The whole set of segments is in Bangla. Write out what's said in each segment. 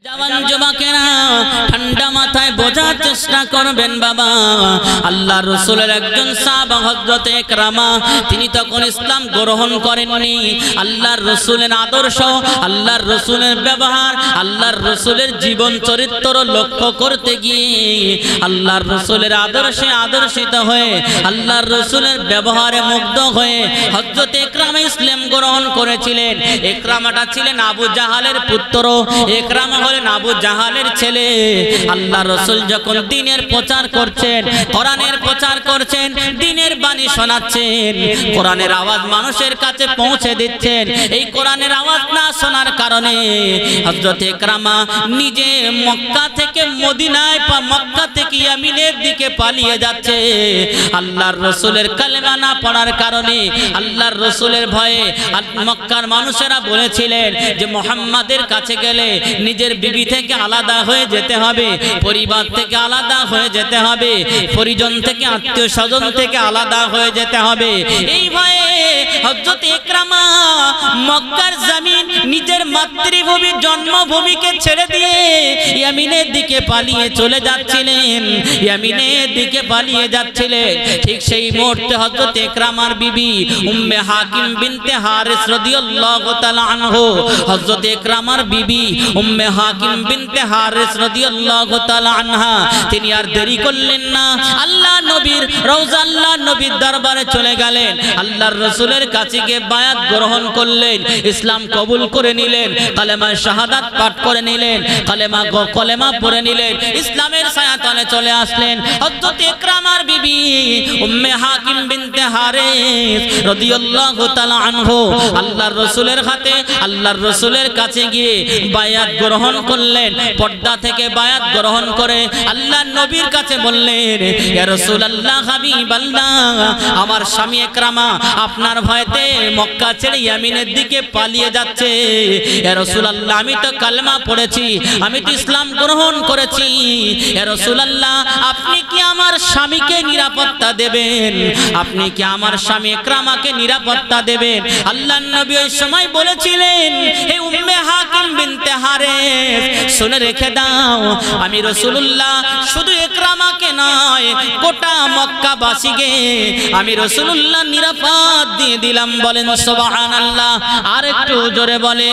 জওয়ান যুবকেরা ঠান্ডা মাথায় বোঝার চেষ্টা করবেন বাবা। আল্লাহর রাসূলের একজন সাহাবা হযরত ইকরামা, তিনি তখন ইসলাম গ্রহণ করেননি। আল্লাহর রাসূলের আদর্শ, আল্লাহর রাসূলের ব্যবহার, আল্লাহর রাসূলের জীবন চরিত্র লক্ষ্য করতে গিয়ে আল্লাহর রাসূলের আদর্শে আদর্শিত হয়ে আল্লাহর রাসূলের ব্যবহারে মুগ্ধ হয়ে হযরত ইকরামা ইসলাম গ্রহণ করেছিলেন। ইকরামাটা ছিলেন আবু জাহালের পুত্র। ইকরামা আবু জাহালের ছেলে। আল্লাহ রাসূল যখন দ্বীনের প্রচার করছেন, কোরআনের প্রচার করছেন, দ্বীনের বাণী শোনাচ্ছেন, কোরআনের আওয়াজ মানুষের কাছে পৌঁছে দিচ্ছেন, এই কোরআনের আওয়াজ না শোনার কারণে হযরত ইকরামা নিজে মক্কা থেকে মদিনায়, মক্কা থেকে ইয়ামিনের দিকে পালিয়ে যাচ্ছে। আল্লাহর রাসূলের কালেমা না পড়ার কারণে, আল্লাহর রাসূলের ভয়ে মক্কার মানুষেরা বলেছিলেন যে মুহাম্মাদের কাছে গেলে নিজের বিবি থেকে আলাদা হয়ে যেতে হবে, পরিবার থেকে আলাদা হয়ে যেতে হবে, পরিজন থেকে আত্মীয় স্বজন থেকে আলাদা হয়ে যেতে হবে। এই ভয়ে হযরত ইকরামা মক্কার জমিন, নিজের মাতৃভূমি জন্মভূমিকে ছেড়ে দিয়ে ইয়ামিনের দিকে পালিয়ে চলে যাচ্ছিলেন, ইয়ামিনের দিকে পালিয়ে যাচ্ছিলেন। ঠিক সেই মুহূর্তে হযরত ইকরামার বিবি উম্মে হাকিম বিনতে হারিস রাদিয়াল্লাহু তাআলা আনহু, হযরত ইকরামার বিবি উম্মে হাকিম বিনতে হারিস রাদিয়াল্লাহু তাআলা আনহা, তিনি আর দেরি করলেন না, আল্লাহ নবীর রওজা, আল্লাহ নবীর দরবারে চলে গেলেন। আল্লাহর রাসূলের কাছে গিয়ে বায়াত গ্রহণ করলেন, ইসলাম কবুল করে নিলেন, কালেমা শাহাদাত পাঠ করে নিলেন, কলেমা পড়ে নিলেন, ইসলামের ছায়াতলে চলে আসলেন। হযরত ইকরামার বিবি উম্মে হাকিম বিনতে হারিস রাদিয়াল্লাহু তাআলা আনহু আল্লাহর রাসূলের হাতে, আল্লাহর রাসূলের কাছে গিয়ে বায়াত গ্রহণ করলেন। পর্দা থেকে বায়াত গ্রহণ করে আল্লাহ নবীর কাছে বললেন, ইয়া রাসূলুল্লাহ, হাবিবাল্লাহ, আমার স্বামী ইকরামা আপনার ভয়তে মক্কা ছেড়ে ইয়ামিনের দিকে পালিয়ে যাচ্ছে। ইয়া রাসূলুল্লাহ, আমি তো কালেমা পড়েছি, আমি তো ইসলাম গ্রহণ করেছি। ইয়া রাসূলুল্লাহ, আপনি কি আমার স্বামীকে নিরাপত্তা দেবেন? আপনি কি আমার স্বামী ইকরামাকে নিরাপত্তা দেবেন? আল্লাহর নবী ওই সময় বলেছিলেন, হে উম্মে হাকিম বিনতে হারিস, শুনে রেখে দাও, আমি রাসূলুল্লাহ শুধু ইকরামাকে নয়, গোটা মক্কাবাসীকে আমি রাসূলুল্লাহ নিরাপদ দিয়ে দিলাম। বলেন সুবহানাল্লাহ। আর একটু জোরে বলে।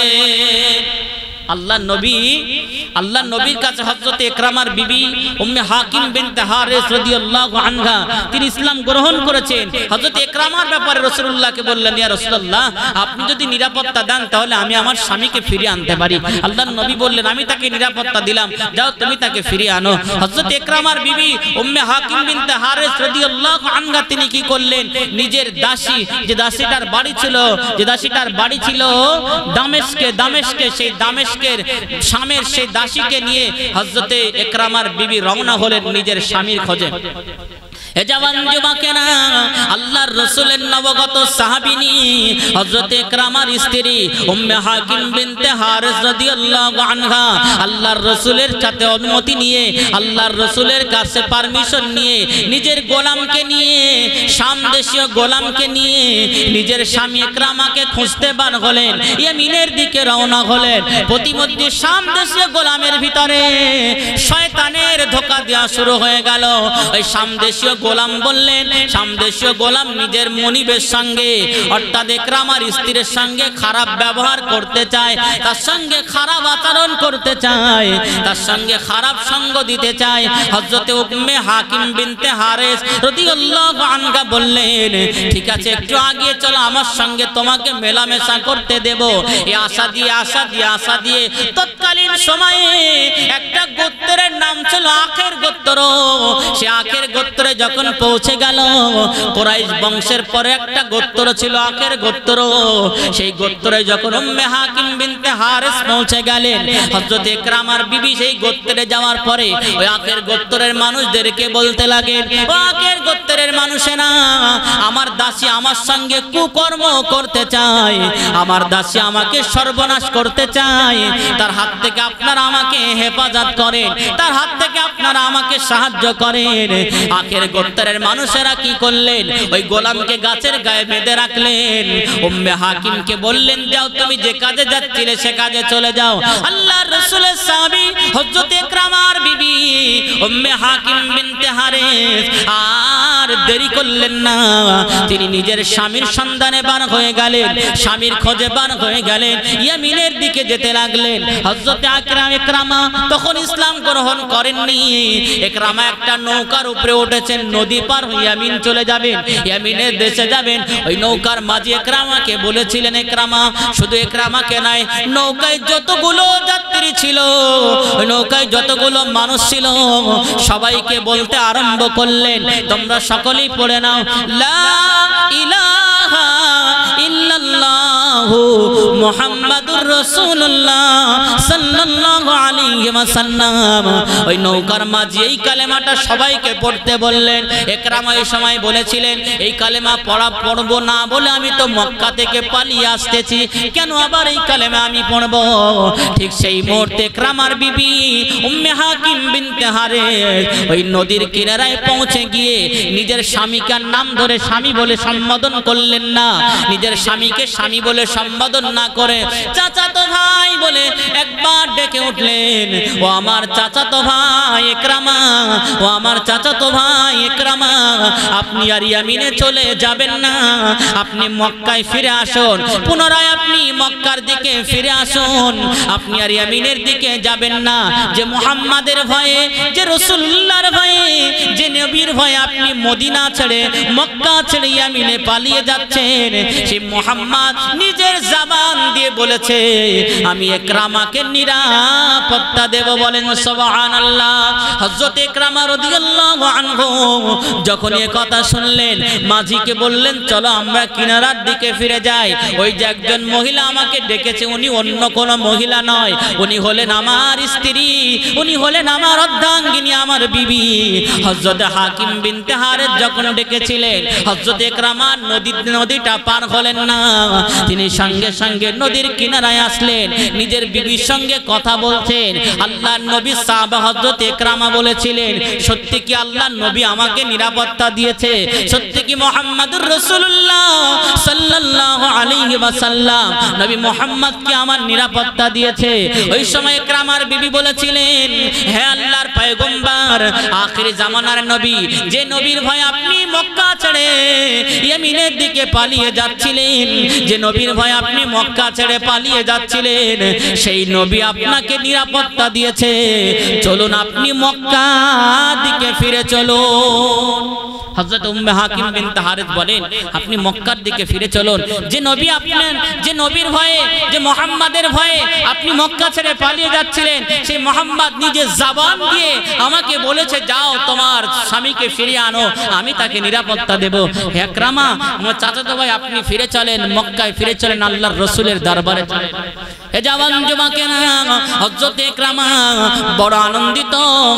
আল্লাহ নবীর কাছে হযরত ইকরামার বিবি উম্মে হাকিম বিনতে হারিস রাদিয়াল্লাহু আনহা, তিনি ইসলাম গ্রহণ করেছেন। হযরত ইকরামার ব্যাপারে রাসূলুল্লাহকে বললেন, ইয়া রাসূলুল্লাহ, আপনি যদি নিরাপত্তা দেন তাহলে আমি আমার স্বামীকে ফিরিয়ে আনতে পারি। আল্লাহর নবী বললেন, আমি তাকে নিরাপত্তা দিলাম, যাও তুমি তাকে ফিরিয়ে আনো। হযরত ইকরামার বিবি উম্মে হাকিম বিনতে হারিস রাদিয়াল্লাহু আনহা, তিনি কি করলেন, নিজের দাসী, যে দাসীটার বাড়ি ছিল দামেস্কে, সেই শামের সেই দাসীকে নিয়ে হযরতে ইকরামার বিবি রওনা হলেন নিজের স্বামীর খোঁজে। এ জওয়ান যুবকেরা, আল্লাহর রাসূলের নবগত সাহাবিনী হযরত ইকরামার স্ত্রী উম্মে হাকিম বিনতে হারিস রাদিয়াল্লাহু আনহা আল্লাহর রাসূলের সাথে অনুমতি নিয়ে, আল্লাহর রাসূলের কাছে পারমিশন নিয়ে, নিজের গোলামকে নিয়ে, শাম দেশীয় গোলামকে নিয়ে নিজের স্বামী ইকরামাকে খুঁজতে বার হলেন, ইয়ামিনের দিকে রওনা হলেন। প্রতিমধ্যে শাম দেশীয় গোলামের ভিতরে শয়তানের ধোঁকা দেওয়া শুরু হয়ে গেল। ওই শাম দেশীয় গোলাম বললেন, শামদেশীয় গোলাম নিজের মনিবের সঙ্গে, অর্থাৎ ইকরামার স্ত্রীর সঙ্গে খারাপ ব্যবহার করতে চায়, তার সঙ্গে খারাপ আচরণ করতে চায়, তার সঙ্গে খারাপ সঙ্গ দিতে চায়। হযরতে উম্মে হাকিম বিনতে হারিস রাদিয়াল্লাহু আনহা বললেন, ঠিক আছে, একটু আগে চলো, আমার সঙ্গে তোমাকে মেলামেশা করতে দেব। এই আশা দিয়ে তৎকালীন সময়ে একটা গোত্রের নাম ছিল আখের গোত্র। সে আখের গোত্রে যখন পৌঁছে গেল, কুরাইশ বংশের পরে একটা গোত্র ছিল আখের গোত্র। সেই গোত্রে যখন উম্মে হাকিম বিনতে হারিস পৌঁছে গেলেন, হযরত ইকরামার বিবি সেই গোত্রে যাওয়ার পরে ওই আখের গোত্রের মানুষদেরকে বলতে লাগেন, ও আখের গোত্রের মানুষেরা, আমার দাসী আমার সঙ্গে কুকর্ম করতে চায়, আমার দাসী আমাকে সর্বনাশ করতে চায়, তার হাত থেকে আপনারা আমাকে হেফাজত করেন, তার হাত থেকে আপনারা আমাকে সাহায্য করেন। আখের গোত্রের মানুষেরা কি করলেন, ওই গোলামকে গাছের গায়ে বেঁধে রাখলেন। উম্মে হাকিমকে বললেন, যাও তুমি যে কাজে যাচ্ছিলে সে কাজে চলে যাও। আল্লাহর রাসূলের সাহাবী হযরত ইকরামার বিবি উম্মে হাকিম বিনতে হারিস আর দেরি করলেন না, তিনি নিজের স্বামীর সন্ধানে বার হয়ে গেলেন, স্বামীর খোঁজে বার হয়ে গেলেন, ইয়ামিনের দিকে যেতে লাগলেন। হযরত ইকরামা তখন ইসলাম গ্রহণ করেননি। ইকরামা একটা নৌকার উপরে উঠেছেন, নদী পার হয়ে ইয়ামিন চলে যাবেন, ইয়ামিনের দেশে যাবেন। ওই নৌকার মাঝি ইকরামাকে বলেছিলেন, ইকরামা শুধু ইকরামাকে নয়, নৌকায় যতগুলো যাত্রী ছিল, ওই নৌকায় যতগুলো মানুষ ছিল সবাইকে বলতে আরম্ভ করলেন, তোমরা সকলেই পড়ে নাও লা ইলাহা ইল্লাল্লাহু মুহাম্মাদুর রাসূলুল্লাহ সাল্লাল্লাহু আলাইহি ওয়াসাল্লাম। ওই নৌকার মাঝি এই কালেমাটা সবাইকে পড়তে বললেন। ইকরামা এই সময় বলেছিলেন, এই কালেমা পড়ব না বলে আমি তো মক্কা থেকে পালিয়ে আসতেছি, কেন আবার এই কালেমা আমি পড়ব? ঠিক সেই মুহূর্তে ইকরামার বিবি উম্মে হাকিম বিনতে হারিস ওই নদীর কিনারায় পৌঁছে গিয়ে নিজের স্বামীকে নাম ধরে স্বামী বলে সম্বোধন করলেন না, নিজের স্বামীকে স্বামী বলে সম্বোধন না করে চাচাতো ভাই বলে একবার ডেকে উঠলেন, ও আমার চাচাতো ভাই ইকরামা, ও আমার চাচাতো ভাই ইকরামা, আপনি আর ইয়ামিনে চলে যাবেন না, আপনি মক্কায় ফিরে আসুন, পুনরায় আপনি মক্কার দিকে ফিরে আসুন, আপনি আর ইয়ামিনের দিকে যাবেন না। যে মুহাম্মাদের ভয়ে, যে রাসূলুল্লাহর ভয়ে, যে নবীর ভয়ে আপনি মদিনা ছেড়ে মক্কা ছেড়ে ইয়ামিনে পালিয়ে যাচ্ছেন, সেই মুহাম্মদ নিজের জবান দিয়ে বলেছে আমি ইকরামাকে নিরাপত্তা দেব। বলেন সুবহানাল্লাহ। হযরত ইকরামা রাদিয়াল্লাহু আনহু যখন এই কথা শুনলেন, মাঝিকে বললেন, চলো আমরা কিনারার দিকে ফিরে যাই। ওই যে একজন মহিলা আমাকে ডেকেছে, উনি অন্য কোনো মহিলা নয়, উনি হলেন আমার স্ত্রী, উনি হলেন আমার অর্ধাঙ্গিনী, আমার বিবি। হযরত হাকিম বিনতে হারিস যখন ডেকেছিলেন, হযরত ইকরামা নদীটা পার হলেন না, তিনি সঙ্গে সঙ্গে নদীর কিনারায় আসলেন, নিজের বিবির সঙ্গে কথা বলছেন। আল্লাহর নবী সাহাবা হযরত ইকরামা বলেছিলেন, সত্যি কি আল্লাহর নবী আমাকে নিরাপত্তা দিয়েছে? সত্যি কি মুহাম্মাদুর রাসূলুল্লাহ সাল্লাল্লাহু আলাইহি ওয়াসাল্লাম নবী মুহাম্মদ কি আমার নিরাপত্তা দিয়েছে? ওই সময় ইকরামার বিবি বলেছিলেন, হে আল্লাহর পয়গম্বর, আখির জামানার নবী, যে নবীর ভয়ে আপনি মক্কা ছেড়ে ইয়ামিনের দিকে পালিয়ে যাচ্ছিলেন, যে নবীর ভয়ে আপনি মক্কা ছেড়ে পালিয়ে যাচ্ছিলেন, সেই নবী আপনাকে নিরাপত্তা দিয়েছে, চলুন আপনি মক্কা দিকে ফিরে চলুন। হযরত উম্মে হাকিম বিনতে হারিস বলেন, আপনি মক্কার দিকে ফিরে চলুন। যে নবী আপনার, যে নবীর ভয়ে, যে মুহাম্মাদের ভয়ে আপনি মক্কা ছেড়ে পালিয়ে যাচ্ছিলেন, সেই মুহাম্মদ নিজের জবান দিয়ে আমাকে বলেছে, যাও তোমার স্বামীকে ফিরিয়ে আনো, আমি তাকে নিরাপত্তা দেব। হে ইকরামা, আমার চাচাতো ভাই, আপনি ফিরে চলেন, মক্কায় ফিরে চলেন, আল্লাহর রাসূলের দরবারে চলেন। হে জওয়ান যুবকেরা, হযরত ইকরামা বড় আনন্দিত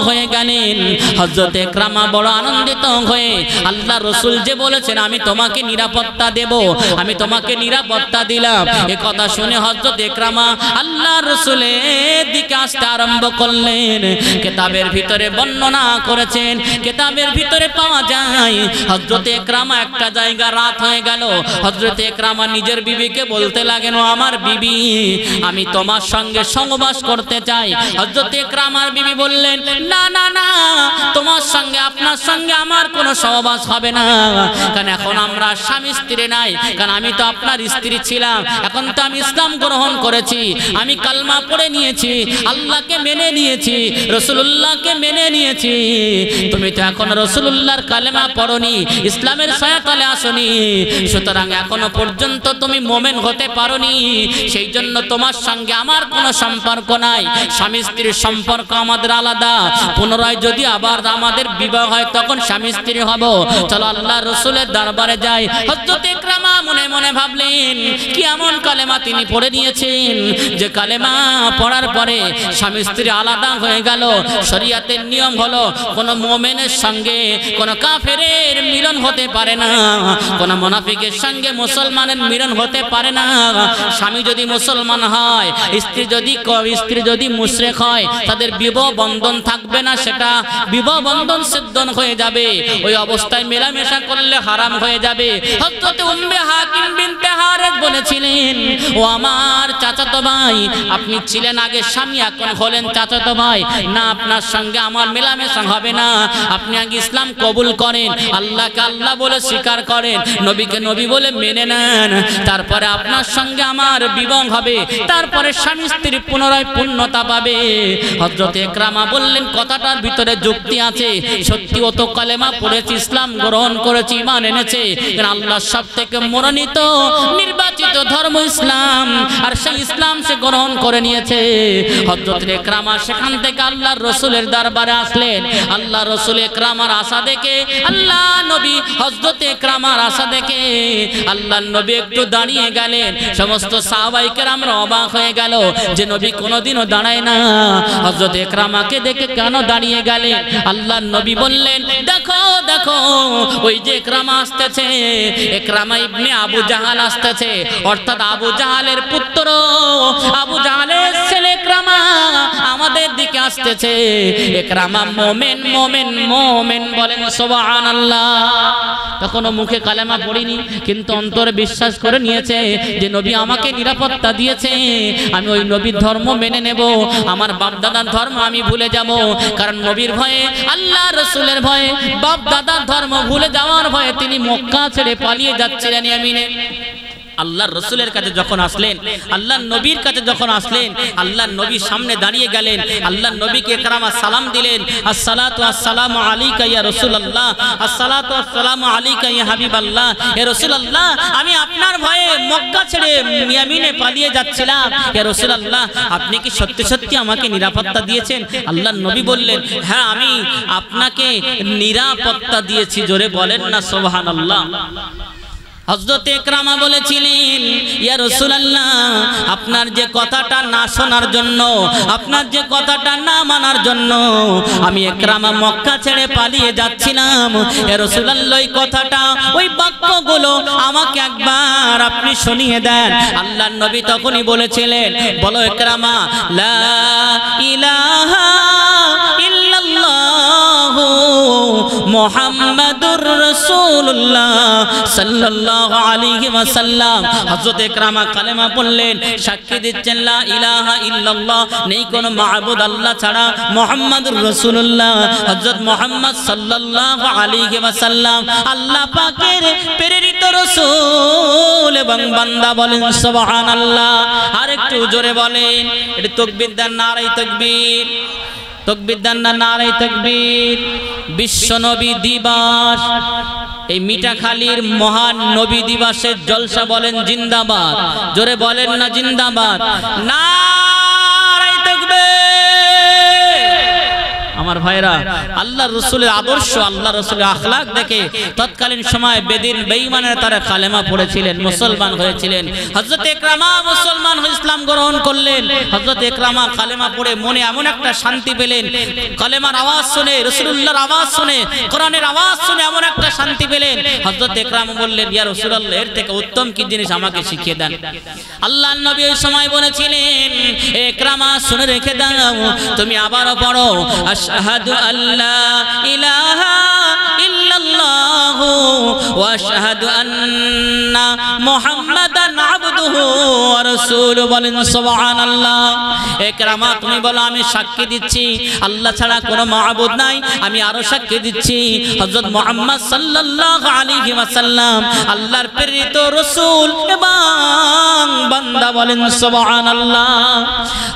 হয়ে গেলেন। হযরত ইকরামা বড় আনন্দিত হয়ে, আল্লাহ রাসূল যে বলেছেন আমি তোমাকে নিরাপত্তা দেব, আমি তোমাকে নিরাপত্তা দিলাম, এই কথা শুনে হযরত ইকরামা আল্লাহ রাসূলের দিকে আসতে আরম্ভ করলেন। কিতাবের ভিতরে বর্ণনা করেছেন, কিতাবের ভিতরে পাওয়া যায় হযরত ইকরামা একটা জায়গা রাত হয়ে গেল, হযরত ইকরামা নিজের বিবিকে বলতে লাগেন, ও আমার বিবি, আমি তোমার সঙ্গে সহবাস করতে চাই। হযরত ইকরামার বিবি বললেন, না না না, তোমার সঙ্গে, আপনার সঙ্গে আমার কোনো সহবাস হবে না, কারণ এখন আমরা স্বামী স্ত্রী নাই, কারণ আমি তো আপনার স্ত্রী ছিলাম, এখন তো আমি ইসলাম গ্রহণ করেছি, আমি কালমা পড়ে নিয়েছি, আল্লাহকে মেনে নিয়েছি, রাসূলুল্লাহকে মেনে নিয়েছি, তুমি তো এখন রাসূলুল্লাহর কালেমা পড়নি, ইসলামের ছায়াতলে আসনি, সুতরাং এখনো পর্যন্ত তুমি মুমিন হতে পারোনি, সেই জন্য তোমার সঙ্গে আমার কোনো সম্পর্ক নাই, স্বামী স্ত্রীর সম্পর্ক আমাদের আলাদা, পুনরায় যদি আবার আমাদের বিবাহ হয় তখন স্বামী স্ত্রী হব, চলো আল্লাহ রাসূলের দরবারে যাই। হযরত ইকরামা মনে মনে ভাবলেন, কি এমন কালেমা তিনি পড়ে নিয়েছেন যে কালেমা পড়ার পরে স্বামী স্ত্রী আলাদা হয়ে গেল। শরীয়তের নিয়ম হলো কোন মুমিনের সঙ্গে কোন কাফেরের মিলন হতে পারে না, কোন মুনাফিকের সঙ্গে মুসলমানের মিলন হতে পারে না। স্বামী যদি মুসলমান হয়, স্ত্রী যদি মুশরিক হয় তাদের বিবাহ বন্ধন থাকবে না, সেটা বিবাহ বন্ধন সিদ্ধ হয়ে যাবে, ওই অবস্থায় মেলামেশা করলে হারাম হয়ে যাবে। হযরত উম্মে হাকিম বিনতে হারেস বলেছিলেন, ও আমার চাচাতো ভাই, আপনি ছিলেন আগে স্বামী, এখন হলেন চাচাতো ভাই, না আপনার সঙ্গে আমার মেলামেশা হবে না, আপনি আগে ইসলাম কবুল করেন, আল্লাহকে আল্লাহ বলে স্বীকার করেন, নবীকে নবী বলে মেনে নেন, তারপরে আপনার সঙ্গে আমার বিবাহ হবে, তারপরে স্বামী স্ত্রী পুনরায় পূর্ণতা পাবে। হযরত ইকরামা বললেন, কথাটার ভিতরে যুক্তি আছে, সত্যি ও তো কালেমা পড়েছে, ইসলাম গ্রহণ করেছে, ঈমান এনেছে, আল্লাহর সবথেকে মনোনীত নির্বাচিত ধর্ম ইসলাম, আর সেই ইসলাম সে গ্রহণ করে নিয়েছে। হযরত ইকরামা সেখান থেকে আল্লাহর রাসূলের দরবারে আসলেন। আল্লাহ রাসূল ইকরামার আশা দেখে, আল্লাহ নবী হযরত ইকরামার আশা দেখে আল্লাহর নবী একটু দাঁড়িয়ে গেলেন। সমস্ত সাহাবায়ে কেরামরা অবাক হয়ে গেল যে নবী কোনোদিনও দাঁড়ায় না, হযরত ইকরামাকে দেখে কেন দাঁড়িয়ে গেলেন? আল্লাহর নবী বললেন, দেখো দেখো, ওই যে ইকরামা আসতেছে, ইকরামা ইবনে আবু জাহাল আসতেছে, অর্থাৎ আবু জাহালের পুত্র, আবু জাহালের ছেলে ইকরামা আমাদের দিকে আসতেছে। ইকরামা মুমিন মুমিন মুমিন বলেন সুবহানাল্লাহ। তখনও মুখে কালেমা পড়িনি, কিন্তু অন্তরে বিশ্বাস করে নিয়েছে যে নবী আমাকে নিরাপত্তা দিয়েছে, আমি ওই নবীর ধর্ম মেনে নেব, আমার বাপ দাদার ধর্ম আমি ভুলে যাব। কারণ নবীর ভয়ে, আল্লাহ রাসূলের ভয়ে, বাপ দাদার ধর্ম ভুলে যাওয়ার ভয়ে তিনি মক্কা ছেড়ে পালিয়ে যাচ্ছিলেন ইয়ামিনে। আল্লাহর রাসূলের কাছে যখন আসলেন, আল্লাহর নবীর কাছে যখন আসলেন, আল্লাহর নবীর সামনে দাঁড়িয়ে গেলেন, আল্লাহর নবীকে ইকরামা সালাম দিলেন, আসসালাতু আসসালামু আলাইকা ইয়া রাসূলুল্লাহ, আসসালাতু আসসালামু আলাইকা ইয়া হাবিবাল্লাহ, হে রাসূলুল্লাহ, আমি আপনার ভয়ে মক্কা ছেড়ে ইয়ামিনে পালিয়ে যাচ্ছিলাম, হে রাসূলুল্লাহ, আপনি কি সত্যি সত্যি আমাকে নিরাপত্তা দিয়েছেন? আল্লাহর নবী বললেন, হ্যাঁ, আমি আপনাকে নিরাপত্তা দিয়েছি। জোরে বলেন না সুবহানাল্লাহ। হযরত ইকরামা বলেছিলেন, ইয়া রাসূলুল্লাহ, আপনার যে কথাটা না শোনার জন্য, আপনার যে কথাটা না মানার জন্য আমি ইকরামা মক্কা ছেড়ে পালিয়ে যাচ্ছিলাম, ইয়া রাসূলুল্লাহ, ওই কথাটা, ওই বাক্যগুলো আমাকে একবার আপনি শুনিয়ে দেন। আল্লাহর নবী তখনই বলেছিলেন, বলো ইকরামা, লা ইলাহা ইল্লাল্লাহু মুহাম্মাদুর রাসূলুল্লাহ সাল্লাল্লাহু আলাইহি ওয়াসাল্লাম। হযরত ইকরামা কালেমা পড়লেন, সাক্ষী দিচ্ছেন লা ইলাহা ইল্লাল্লাহ, নেই কোনো মাবুদ আল্লাহ ছাড়া, মুহাম্মাদুর রাসূলুল্লাহ, হযরত মুহাম্মদ সাল্লাল্লাহু আলাইহি ওয়াসাল্লাম আল্লাহ পাকের প্রেরিত রাসূল এবং বান্দা। বলেন সুবহানাল্লাহ। আর একটু জোরে বলেন, এটা তাকবীর দেন, নারে তাকবীর, তাকবীর দেন না, নারে তাকবীর। বিশ্ব নবী দিবস, এই মিঠাখালীর মহান নবী দিবসের জলসা বলেন জিন্দাবাদ, জোরে বলেন না জিন্দাবাদ, নারে তাকবীর। আমার ভাইরা, আল্লাহর রাসূলের আদর্শ, আল্লাহর রাসূলের আখলাক দেখে তৎকালীন সময় বেঈমানের তারা কালেমা পড়েছিলেন, মুসলমান হয়েছিলেন। হযরত ইকরামা মুসলমান হয়ে ইসলাম গ্রহণ করলেন। হযরত ইকরামা কালেমা পড়ে মনে এমন একটা শান্তি পেলেন, কালেমার আওয়াজ শুনে, রাসূলুল্লাহর আওয়াজ শুনে, কোরআনের আওয়াজ শুনে এমন একটা শান্তি পেলেন। হযরত ইকরামা বললেন, ইয়া রাসূলুল্লাহ, এর থেকে উত্তম কি জিনিস আমাকে শিখিয়ে দেন। আল্লাহর নবী ওই সময় বলেছিলেন, ইকরামা শুনে রেখে দাও, তুমি আবারও পড়ো, আশহাদু আল্লা ইলাহা ইল্লাল্লাহু ওয়া আশহাদু আন্না মুহাম্মাদান আবদুহু ওয়া রাসূলুহু। বলেন সুবহানাল্লাহ। ইকরামা তুমি বলো, আমি সাক্ষী দিচ্ছি আল্লাহ ছাড়া কোনো মাবুদ নাই, আমি আরো সাক্ষী দিচ্ছি হযরত মুহাম্মদ সাল্লাল্লাহু আলাইহি ওয়াসাল্লাম আল্লাহর প্রেরিত রাসূল এবং বান্দা। বলেন সুবহানাল্লাহ।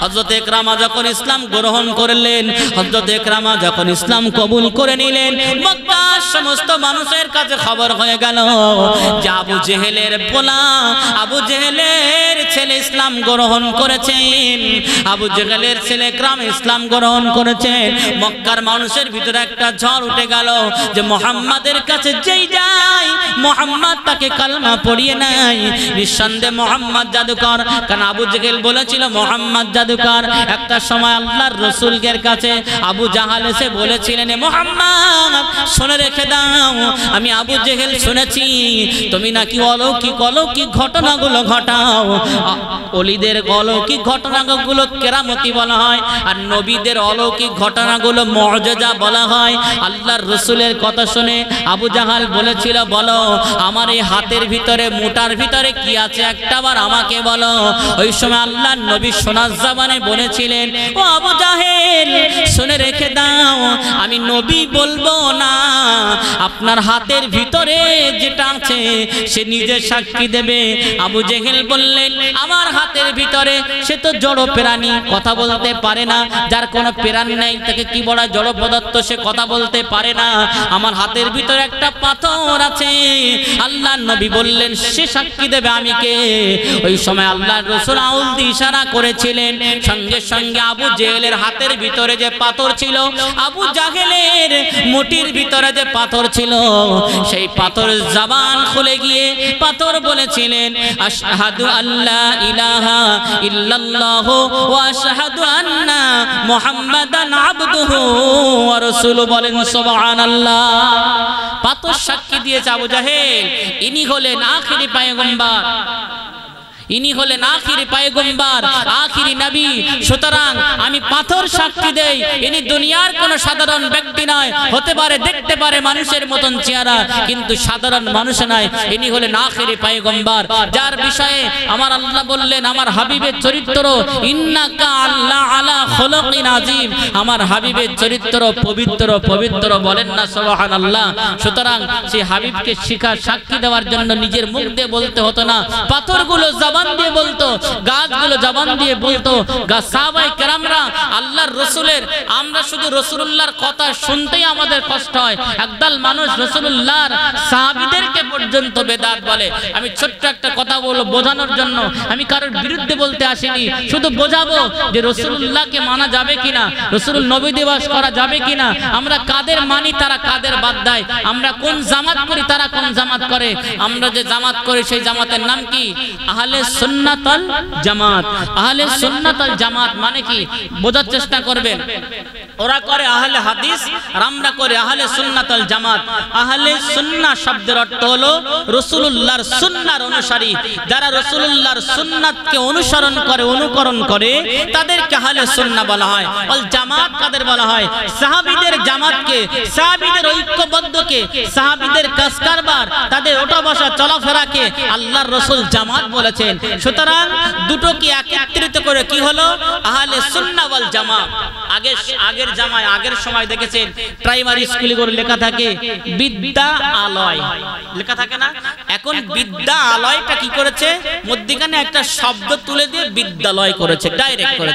হযরত ইকরামা যখন ইসলাম গ্রহণ করলেন, হযরত ইকরামা যখন ইসলাম কবুল করে নিলেন, মক্কার সমস্ত মানুষের কাছে খবর হয়ে গেল যে আবু জেহেলের পোলা, আবু জেহেলের ছেলে ইসলাম গ্রহণ করেছেন, আবু জেহেলের ছেলে ইকরাম ইসলাম গ্রহণ করেছেন। মক্কার মানুষের ভিতরে একটা ঝড় উঠে গেল যে মুহাম্মাদের কাছে যেই যায় মুহাম্মদ তাকে কালেমা পড়িয়ে নেয়। নিঃসন্দেহে মুহাম্মদ জাদুকর, কারণ আবু জেহেল বলেছিল মুহাম্মদ জাদুকর। একটা সময় আল্লাহর রাসূলের কাছে আবু জাহাল এসে বলেছিলেন, মুহাম্মদ শুনে রেখে দাও, দাও, আমি আবু জেহেল শুনেছি তুমি নাকি অলৌকিক অলৌকিক ঘটনাগুলো ঘটাও। ওলিদের অলৌকিক ঘটনাগুলো কেরামতি বলা হয়, আর নবীদের অলৌকিক ঘটনাগুলো মুআজিজা বলা হয়। আল্লাহর রাসূলের কথা শুনে আবু জাহাল বলেছিল, বলো আমার এই হাতের ভিতরে মোটার ভিতরে কি আছে একটাবার আমাকে বলো। ওই সময় আল্লাহর নবী সোনার জবানে বলেছিলেন, ও আবু জাহেল শুনে রেখে দাও, আমি নবী বলবো না, আপনার হাতের ভিতরে যেটা আছে সে নিজে সাক্ষী দেবে। আবু জেহেল বললেন, আমার হাতের ভিতরে সে তো জড় প্রাণী, কথা বলতে পারে না, যার কোনো প্রাণ নেই তাকে কি বলা জড় পদার্থ, সে কথা বলতে পারে না। আমার হাতের ভিতরে একটা পাথর আছে। আল্লাহর নবী বললেন, সে সাক্ষী দেবে আমি কে। ওই সময় আল্লাহর রাসূল আউল দিয়ে ইশারা করেছিলেন, সঙ্গে সঙ্গে আবু জেহেলের হাতের ভিতরে যে পাথর ছিল, আবু জাহেলের মুঠির ভিতরে যে পাথর ছিল, সেই পাথর জবান খুলে গিয়ে পাথর বলেছিলেন, আশহাদু আল্লা ইলাহা ইল্লাল্লাহ ওয়া আশহাদু আন্না মুহাম্মাদান আবদুহু ওয়া রাসূলুহু। বলেন সুবহানাল্লাহ। পাথর সাক্ষী দিয়েছে আবু জাহেল, ইনি হলেন আখিরি পয়গম্বর, ইনি হলেন আখিরি পয়গম্বর, আখিরি নবী। সুতরাং আমি পাথর সাক্ষী দেই, ইনি দুনিয়ার কোনো সাধারণ ব্যক্তি নয়, হতে পারে দেখতে পারে মানুষের মতন চেহারা, কিন্তু সাধারণ মানুষ নয়, ইনি হলেন আখিরি পয়গম্বর, যার বিষয়ে আমার আল্লাহ বললেন, আমার হাবিবের চরিত্র ইন্নাকা আল্লাহ আলা খুলুকিন আযীম, আমার হাবিবের চরিত্র পবিত্র পবিত্র। বলেন না সুবহানাল্লাহ। সুতরাং সেই হাবিবকে সাক্ষী দেওয়ার জন্য নিজের মুখ দিয়ে বলতে হতো না, পাথরগুলো জবান দিয়ে বলতো, গাছগুলো জবান দিয়ে বলতো। সাহাবায়ে কেরামরা আল্লাহর রাসূলের, আমরা শুধু রাসূলুল্লাহর কথা শুনতেই আমাদের কষ্ট হয়, একদল মানুষ রাসূলুল্লাহর সাহাবীদেরকে পর্যন্ত বেদাত বলে। আমি ছোট্ট একটা কথা বলবো বোঝানোর জন্য, আমি কারোর বিরুদ্ধে বলতে আসিনি, শুধু বোঝাবো যে রাসূলুল্লাহকে মানা যাবে কিনা, রাসূলুল নবী দিবস করা যাবে কিনা, আমরা কাদের মানি তারা কাদের বাদ দেয়, আমরা কোন জামাত করি তারা কোন জামাত করে। আমরা যে জামাত করি সেই জামাতের নাম কি? আহলে সুন্নাত ওয়াল জামাত। আহলে সুন্নাত ওয়াল জামাত মানে কি বোঝার চেষ্টা করবেন। ওরা করে আহলে হাদিস আর আমরা করি আহলে সুন্নাত ওয়াল জামাত। আহলে সুন্নাহ শব্দের অর্থ হলো রাসূলুল্লাহর সুন্নাহর অনুসারী, যারা রাসূলুল্লাহর সুন্নাতকে অনুসরণ করে অনুকরণ করে তাদেরকে আহলে সুন্নাহ বলা হয়। ওয়াল জামাত কাদের বলা হয়? সাহাবীদের জামাতকে, সাহাবীদের ঐক্যবদ্ধকে, সাহাবীদের কাজ কারবার, তাদের ওঠা বসা চলাফেরাকে আল্লাহর রাসূল জামাত বলেছেন। সুতরাং দুটোকে একত্রিত করে কি হলো? আহলে সুন্নাহ ওয়াল জামাত। আগের জামায় আগের সময় দেখেছেন প্রাইমারি স্কুলে করে লেখা থাকে বিদ্যালয়, লেখা থাকে না? এখন বিদ্যালয়টা কি করেছে? মধ্যখানে একটা শব্দ তুলে দিয়ে বিদ্যালয় করেছে, ডাইরেক্ট করে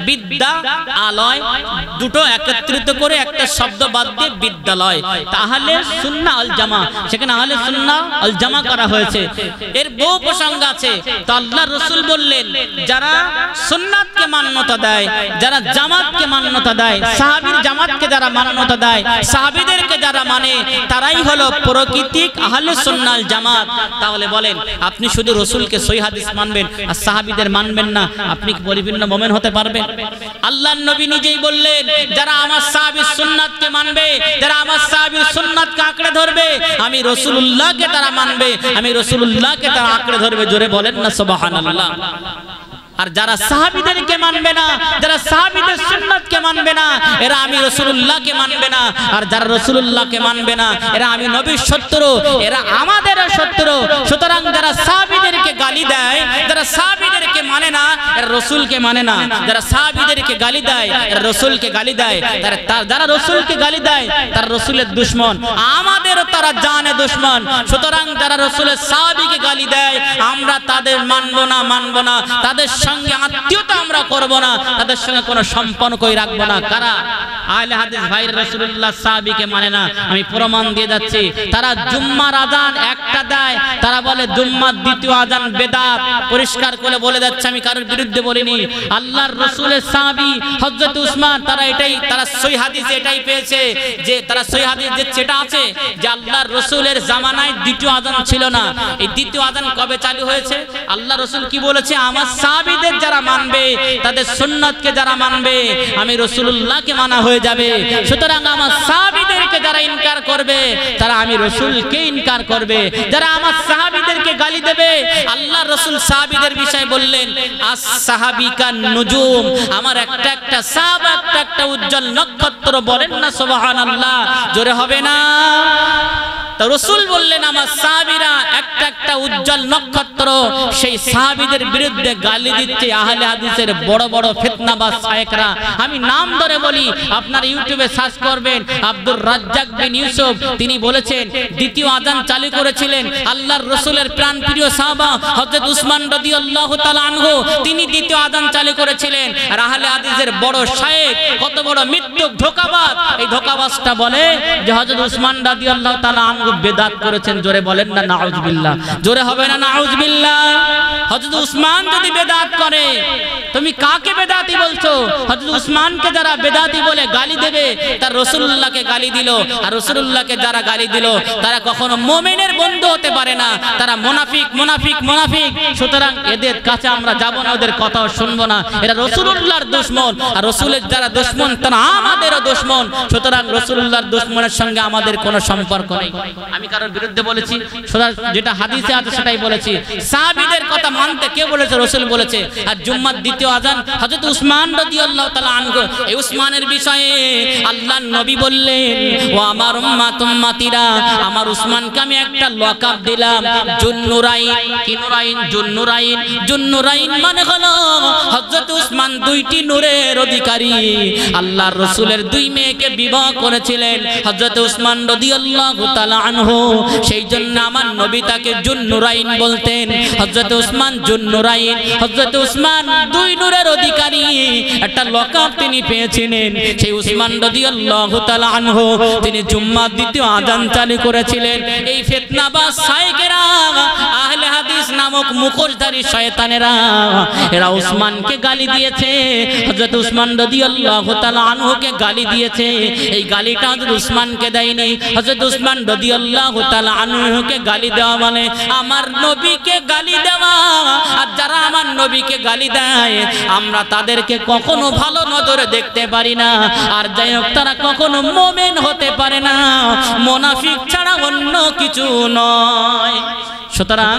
বিদ্যালয়, দুটো একত্রিত করে একটা শব্দ বাদ দিয়ে বিদ্যালয়। তাহলে সুন্নাহ আল জামা, সেখানে আহলে সুন্নাহ আল জামা করা হয়েছে। এর বহু প্রসঙ্গ আছে। তো আল্লাহর রাসূল বললেন, যারা সুন্নাতকে মান্যতা দেয়, যারা জামাতকে মান্যতা দেয়, সাহাবীর জামাতকে যারা মান্যতা দেয়, সাহাবীদেরকে যারা মানে, তারাই হলো প্রকৃতিক আহলে সুন্নাহ আল জামাত। তাহলে বলেন, আপনি শুধু রাসূলকে সহিহ হাদিস মানবেন আর সাহাবীদের মানবেন না, আপনি কি পরিপূর্ণ মুমিন হতে পারবেন? আল্লাহর নবী নিজেই বললেন, যারা আমার সাহাবীর সুন্নাতকে মানবে, যারা আমার সাহাবীর সুন্নাতকে আঁকড়ে ধরবে, আমি রাসূলুল্লাহকে তারা মানবে, আমি রাসূলুল্লাহকে তারা আঁকড়ে ধরবে। জোরে বলেন না সুবহানাল্লাহ। আর যারা সাহাবীদেরকে মানবে না, যারা সাহাবীদের সুন্নাতকে মানবে না, এরা আমি রাসূলুল্লাহকে মানবে না। আর যারা রাসূলুল্লাহকে মানবে না, এরা আমি নবীর শত্রু, এরা আমাদের শত্রু। সুতরাং যারা সাহাবীদেরকে গালি দেয়, যারা সাহাবীদেরকে মানে না, এরা রাসূলকে মানে না। যারা সাহাবীদেরকে গালি দেয়, এরা রাসূলকে গালি দেয়। যারা রাসূলকে গালি দেয় তারা রাসূলের দুশমন, আমাদেরও তারা জানে দুশমন। সুতরাং যারা রাসূলের সাহাবীকে গালি দেয়, আমরা তাদের মানবো না, তাদের সঙ্গে আত্মীয়তা আমরা করব না, তাদের সঙ্গে কোনো সম্পর্কই রাখবো না। কারা? আহলে হাদিস ভাইরা রাসূলুল্লাহ সাহাবীকে মানে না। আমি প্রমাণ দিয়ে যাচ্ছি। তারা জুম্মার আযান একটা দেয়, তারা বলে জুম্মার দ্বিতীয় আযান বেদাত। পরিষ্কার করে বলে যাচ্ছে, আমি কারোর বিরুদ্ধে বলিনি। আল্লাহর রাসূলের সাহাবী হযরত উসমান, তারা সহিহ হাদিসে এটাই পেয়েছে, যে তারা সহিহ হাদিস যেটা আছে যে আল্লাহর রাসূলের জামানায় দ্বিতীয় আযান ছিল না। এই দ্বিতীয় আযান কবে চালু হয়েছে? আল্লাহর রাসূল কি বলেছে? আমার সাহাবীদের যারা মানবে, তাদের সুন্নাতকে যারা মানবে, আমি রাসূলুল্লাহকে মানা হয়েছে। হয়ে যাবে। সুতরাং আমার সাহাবীদেরকে যারা ইনকার করবে তারা আমি রাসূলকে ইনকার করবে। যারা আমার সাহাবীদেরকে গালি দেবে, আল্লাহ রাসূল সাহাবীদের বিষয়ে বললেন আস সাহাবিকান নুজুম, আমার একটা একটা সাহাবা একটা একটা উজ্জ্বল নক্ষত্র। বলেন না সুবহানাল্লাহ, জোরে হবে না? তো রাসূল বললেন আমার সাহাবীরা একটা একটা উজ্জ্বল নক্ষত্র। সেই সাহাবীদের বিরুদ্ধে গালি দিচ্ছে আহলে হাদিসের বড় বড় ফিতনাবাজ শায়েখরা। আমি নাম ধরে বলি, আপনারা ইউটিউবে সার্চ করবেন, আব্দুর রাজ্জাক বিন ইউসুফ, তিনি বলেছেন দ্বিতীয় আযান চালু করেছিলেন আল্লাহর রাসূলের প্রাণপ্রিয় সাহাবা হযরত উসমান রাদিয়াল্লাহু তাআলা আনহু, তিনি দ্বিতীয় আযান চালু করেছিলেন। আর আহলে হাদিসের বড় শায়েখ, কত বড় মিথ্যুক ধোঁকাবাজ, এই ধোঁকাবাজটা বলে যে হযরত উসমান রাদিয়াল্লাহু তাআলা আনহু বেদাত করেছেন। জোরে বলেন না নাউজুবিল্লাহ, জোরে হবে না নাউজুবিল্লাহ? হযরত উসমান যদি বেদাত করে, তুমি কাকে বেদাতি বলছো? হযরত উসমানকে যারা বেদাতি বলে গালি দেবে, তার রাসূলুল্লাহকে গালি দিল। আর রাসূলুল্লাহকে যারা গালি দিল তারা কখনো মুমিনের বন্ধু হতে পারে না, তারা মুনাফিক মুনাফিক মুনাফিক। সুতরাং এদের কাছে আমরা যাব না, ওদের কথাও শুনবো না। এরা রাসূলুল্লাহর দুশমন, আর রাসূলের যারা দুশমন তারা আমাদেরও দুশমন। সুতরাং রাসূলুল্লাহর দুশমনের সঙ্গে আমাদের কোনো সম্পর্ক নেই। আমি কারোর বিরুদ্ধে বলেছি? যেটা হাদিসে আছে সেটাই বলেছি। সাহাবীদের কথা মানতে কে বলেছে? রাসূল বলেছে। আর জুম্মার দ্বিতীয় আযান হযরত উসমান রাদিয়াল্লাহু তাআলা আনহু, এই উসমানের বিষয়ে আল্লাহর নবী বললেন ও আমার উম্মতিরা, আমার উসমানকে আমি একটা লকাব দিলাম জুন্নুরাইন। কি নুরাইন? জুন্নুরাইন। জুন্নুরাইন মানে হলো হযরত উসমান দুইটি নূরের অধিকারী। আল্লাহর রাসূলের দুই মেয়েকে বিবাহ করেছিলেন হযরত উসমান রাদিয়াল্লাহু তাআলা আনহু, সেই জন্য আমার নবী তাকে জুন্নুরাইন বলতেন। হযরত উসমান জুন্নুরাইন, হযরত উসমান দুই নূরের অধিকারী, একটা লকাব তিনি পেয়েছিলেন। সেই উসমান রাদিয়াল্লাহু তাআলা আনহু তিনি জুম্মার দ্বিতীয় আযান চালু করেছিলেন। এই ফিতনাবাজ শায়েখেরা, আহলে হাদিস নামক মুখোশধারী শয়তানেরা, এরা উসমানকে গালি দিয়েছে, হযরত উসমান রাদিয়াল্লাহু তাআলা আনহুকে গালি দিয়েছে। এই গালিটা হযরত উসমানকে দেয়নি, হযরত উসমান রাদিয়াল্লাহু তাআলা আনহুকে গালি দেওয়া মানে আমার নবীকে গালি দেওয়া। আর যারা আমার নবীকে গালি দেয় আমরা তাদেরকে কখনো ভালো নজরে দেখতে পারি না। আর যাই হোক, তারা কখনো মুমিন হতে পারে না, মুনাফিক ছাড়া অন্য কিছু নয়। সুতরাং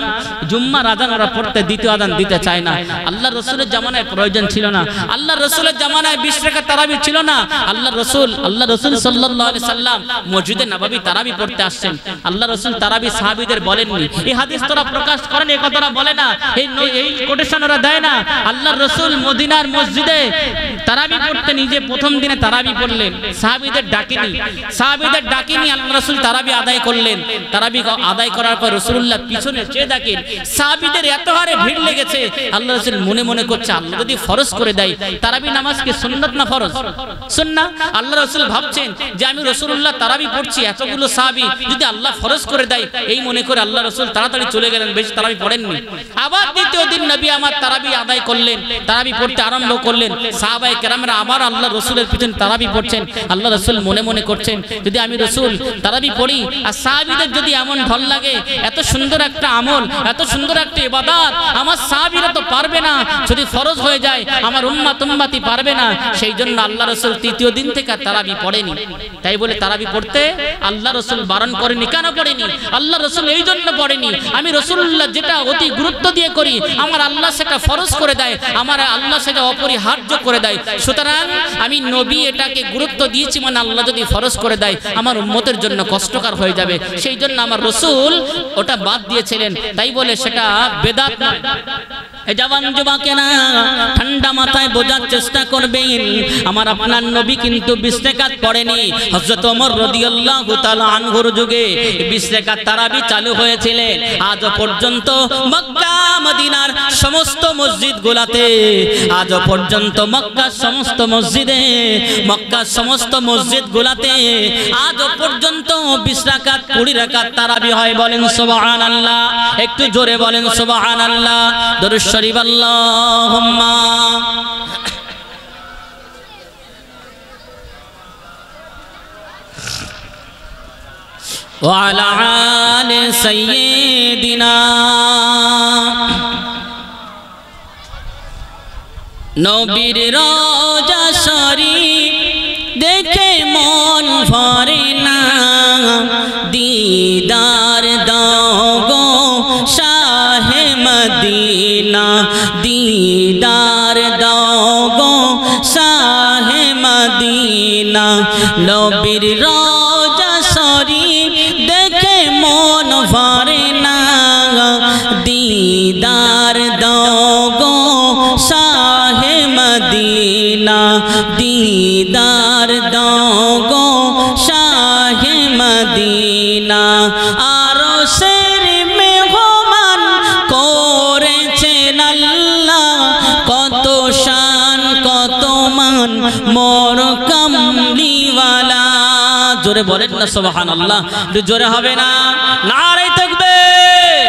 জুম্মার আযান ওরা পড়তে দ্বিতীয় আযান দিতে চায় না। আল্লাহর রাসূলের জামানায় প্রয়োজন ছিল না, আল্লাহর রাসূলের জামানায় 20 রাকাত তারাবি ছিল না। আল্লাহর রাসূল সাল্লাল্লাহু আলাইহি সাল্লাম মসজিদে নববী তারাবি পড়তে আসছেন। আল্লাহর রাসূল তারাবি সাহাবীদের বলেননি। এই হাদিস তোরা প্রকাশ করেন, এই কথাটা বলে না, এই কোটেশন ওরা দেয় না। আল্লাহর রাসূল মদিনার মসজিদে তারাবি পড়তে নিজে প্রথম দিনে তারাবি পড়লেন, সাহাবীদের ডাকিনি আল্লাহর রাসূল তারাবি আদায় করলেন। তারাবি আদায় করার পর রাসূলুল্লাহ পিছনে চেয়ে দেখেন সাহাবীদের এত হারে ভিড় লেগেছে। আল্লাহর রাসূল মনে মনে করছে আল্লাহ যদি ফরজ করে দেয়, তারাবি নামাজ কি সুন্নাত না ফরজ? সুন্নাত। আল্লাহর রাসূল ভাবছেন যে আমি রাসূলুল্লাহ তারাবি পড়ছি, এতগুলো সাহাবী যদি আল্লাহ ফরজ করে দেয়, এই মনে করে আল্লাহর রাসূল তাড়াতাড়ি চলে গেলেন, বেশি তারাবি পড়েননি। আবার দ্বিতীয় দিন নবী আমার তারাবি আদায় করলেন, তারাবি পড়তে আরম্ভ করলেন। সাহাবায়ে কেরামরা আবার আল্লাহর রাসূলের পিছনে তারাবি পড়ছেন। আল্লাহর রাসূল মনে মনে করছেন যদি আমি রাসূল তারাবি পড়ি আর সাহাবীদের যদি এমন ঢল লাগে, এত সুন্দর একটা আমল, এত সুন্দর একটা ইবাদত আমার সাহাবীরা তো পারবে না, যদি ফরজ হয়ে যায় আমার উম্মতি পারবে না। সেই জন্য আল্লাহ রাসূল তৃতীয় দিন থেকে তারাবি পড়েনি। তাই বলে তারাবি পড়তে আল্লাহ রাসূল বারণ করেনি। কেন পড়েনি? আল্লাহ রাসূল এই জন্য পড়েনি, আমি রাসূলুল্লাহ যেটা অতি গুরুত্ব দিয়ে করি, আমার আল্লাহ সেটা ফরজ করে দেয়, আমার আল্লাহ সেটা অপরিহার্য করে দেয়। সুতরাং আমি নবী এটাকে গুরুত্ব দিয়েছি, মানে আল্লাহ যদি ফরজ করে দেয় আমার উম্মতের জন্য কষ্টকর হয়ে যাবে, সেই জন্য আমার রাসূল ওটা বাদ দিয়েছিলেন। তাই বলে সেটা বেদাত নয়। জওয়ান যুবকেরা ঠান্ডা মাথায় বোঝার চেষ্টা করবেন, আমার আপনার নবী কিন্তু 20 রাকাত পড়েনি। হযরত ওমর রাদিয়াল্লাহু তাআলা আনহুর যুগে 20 রাকাত তারাবি চালু হয়েছিলেন। আজ পর্যন্ত মক্কা মদিনার সমস্ত মসজিদগুলোতে, আজ পর্যন্ত মক্কার সমস্ত মসজিদে, মক্কার সমস্ত মসজিদগুলোতে আজ পর্যন্ত 20 রাকাত 20 রাকাত তারাবি হয়। বলেন সুবহানাল্লাহ, একটু জোরে বলেন সুবহানাল্লাহ। দরুদ শরীফ আল্লাহুম্মা ওয়া আলা আলি সাইয়্যিদিনা। নবীর রওজা শরীফ দেখে ভরে না দিদার দাও গো শাহে মদিনা দিদার দাও গো শাহে মদিনা নবীর রওজা শরীফ দেখে মন ভরে না দিদার দাও গো শাহে মদিনা দিদার দাও গো শাহে মদিনা আরশের মেহমান করেছেন আল্লাহ কত শান কত মান মোর কামলিওয়ালা জোরে বলেন না সুবহানাল্লাহ একটু জোরে হবে না নারে তাকবীর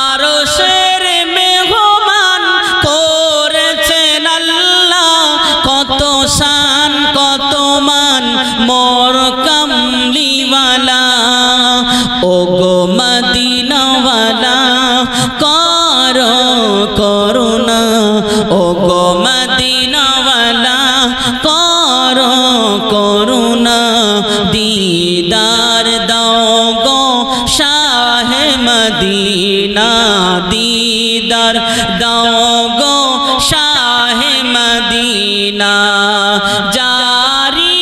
আরশের মেহমান করেছেন আল্লাহ কত শান কত মান মোর কামলিওয়ালা ও গো মদিনাওয়ালা করো করুণা ও গো মদিনাওয়ালা করো করুণা দিদার দাও গো শাহে মদিনা দিদার দাও গো শাহে মদিনা জারি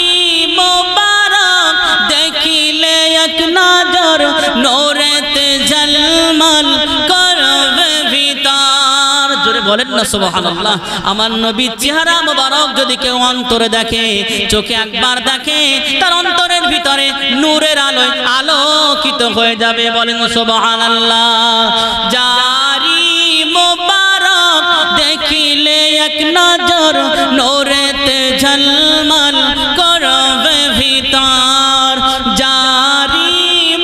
মোবারক দেখিলে এক নজর নূরেতে ঝলমল করবে ভিতর জোরে বলেন না সুবহানাল্লাহ আমার নবীর চেহারা মোবারক যদি কেউ অন্তরে দেখে চোখে একবার দেখে তার অন্তরের ভিতরে নূরের আলোয় আলোকিত হয়ে যাবে বলেন সুবহানাল্লাহ জারি মোবারক দেখিলে এক নজর নূরেতে ঝলমল করবে ভিতর জারি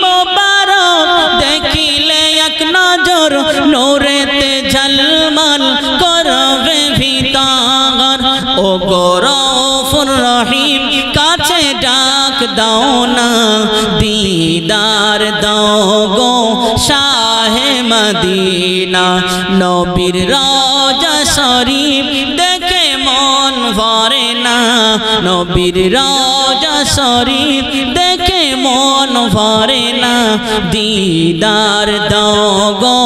মোবারক দেখিলে এক নজর নূরেতে ঝলমল করবে ভিতর ও গো রউফুর রহিম কাছে ডাক দাও না দিদার দাও গো শাহে মদিনা নবীর রওজা শরীফ দেখে মন ভরে না নবীর রওজা শরীফ দেখে মন ভরে না দিদার দাও গো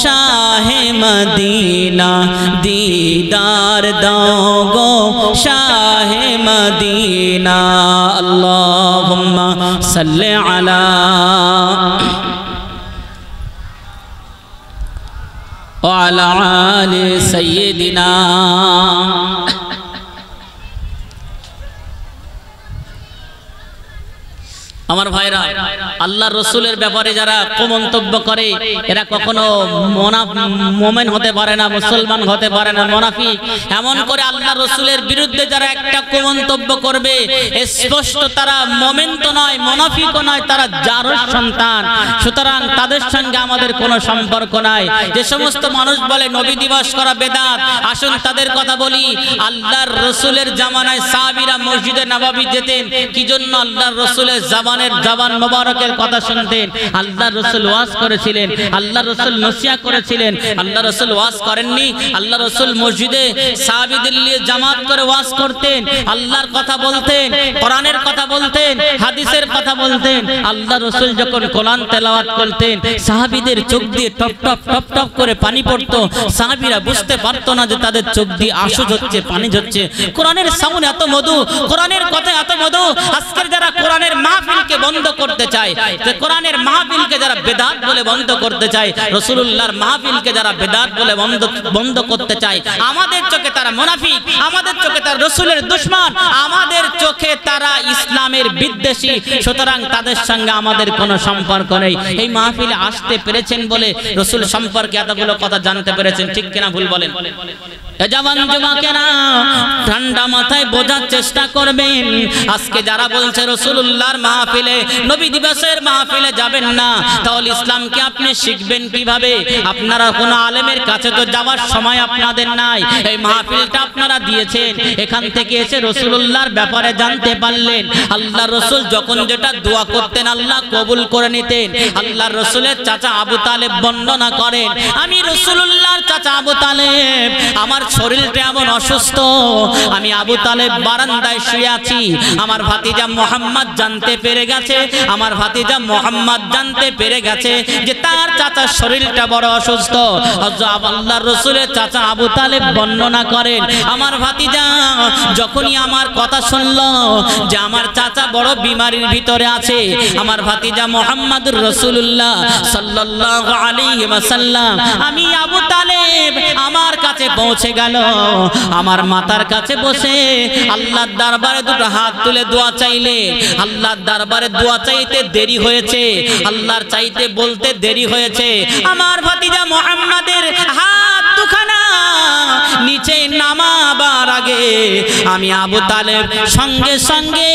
শাহে মদিনা দিদার দাও গো শাহে মদিনা আল্লাহুম্মা সাল্লি আলা وعلى آل سيدنا আমার ভাইরা আল্লাহর রাসূলের ব্যাপারে যারা কুমন্তব্য করে এরা কখনো মুমিন হতে পারে না মুসলমান হতে পারে না মুনাফিক এমন করে আল্লাহর রাসূলের বিরুদ্ধে যারা একটা কুমন্তব্য করবে স্পষ্ট তারা মুমিন তো নয় মুনাফিকও নয় তারা জারর সন্তান সুতরাং তাদের সঙ্গে আমাদের কোনো সম্পর্ক নাই যে সমস্ত মানুষ বলে নবী দিবস করা বেদাত আসুন তাদের কথা বলি আল্লাহর রাসূলের জামানায় সাহাবীরা মসজিদে নববী যেতেন কি জন্য আল্লাহর রাসূলের জবান মোবারকের কথা শুনতেন আল্লাহর রাসূল ওয়াজ করেছিলেন আল্লাহর রাসূল নসিহত করেছিলেন আল্লাহর রাসূল ওয়াজ করেননি আল্লাহর রাসূল মসজিদে সাহাবীদের নিয়ে জামাত করে ওয়াজ করতেন আল্লাহর কথা বলতেন কোরআনের কথা বলতেন হাদিসের কথা বলতেন আল্লাহর রাসূল যখন কোরআন তেলাওয়াত করতেন সাহাবীদের চোখ দিয়ে টপ টপ টপ টপ করে পানি পড়তো সাহাবীরা বুঝতে পারতো না যে তাদের চোখ দিয়ে আঁসু ঝরছে পানি ঝরছে কোরআনের সামনে এত মধু কোরআনের কথা এত মধু আজকের যারা কোরআনের মাহফিল বন্ধ করতে চায় যে কোরআনের মাহফিলকে যারা বেদাত বলে বন্ধ করতে চায় রাসূলুল্লাহর মাহফিলকে যারা বেদাত বলে বন্ধ করতে চায় আমাদের চোখে তারা মুনাফিক আমাদের চোখে তারা রাসূলের দুশমন আমাদের চোখে তারা ইসলামের বিদ্বেষী সুতরাং তাদের সঙ্গে আমাদের কোনো সম্পর্ক নেই এই মাহফিলে আসতে পেরেছেন বলে রাসূল সম্পর্কে এতগুলো কথা জানতে পেরেছেন ঠিক কিনা ভুল বলেন জওয়ান যুবকেরা ঠান্ডা মাথায় বোঝার চেষ্টা করবেন আজকে যারা বলছে রাসূলুল্লাহর মাহফিলে নবী দিবসের মাহফিলে যাবেন না তাহলে ইসলামকে আপনি শিখবেন কিভাবে আপনারা কোন আলেমের কাছে তো যাওয়ার সময় আপনাদের নাই এই মাহফিলটা আপনারা দিয়েছেন এখান থেকে এসে রাসূলুল্লাহর ব্যাপারে জানতে পারলেন আল্লাহ আল্লাহ রসুল যখন যেটা দোয়া করতেন আল্লাহ কবুল করে নিতেন। আল্লাহ রসুলের চাচা আবু তালেব বর্ণনা করেন, আমি রসুলুল্লাহর চাচা আবু তালেব, আমার শরীরটা এমন অসুস্থ, আমি আবু তালেব বারান্দায় শুয়ে আছি। আমার ভাতিজা মোহাম্মদ জানতে পেরে গেছে, আমার ভাতিজা মোহাম্মদ জানতে পেরে গেছে যে তার চাচার শরীরটা বড় অসুস্থ। আল্লাহর রসুলের চাচা আবু তালেব বর্ণনা করেন, আমার ভাতিজা যখনই আমার কথা শুনলো যে আমার চাচা বড় বিমারির ভিতরে আছে, আমার ভাতিজা মুহাম্মদুর রাসূলুল্লাহ সাল্লাল্লাহু আলাইহি ওয়াসাল্লাম, আমি আবু তালেব আমার কাছে পৌঁছে গেল। আমার মাথার কাছে বসে আল্লাহর দরবারে দুটো হাত তুলে দোয়া চাইলে, আল্লাহর দরবারে দোয়া চাইতে দেরি হয়েছে, আল্লাহর চাইতে বলতে দেরি হয়েছে। আমার ভাতিজা মুহাম্মাদের হাত দুখানা নিচে নামাবার আগে আমি আবু তালেব সঙ্গে সঙ্গে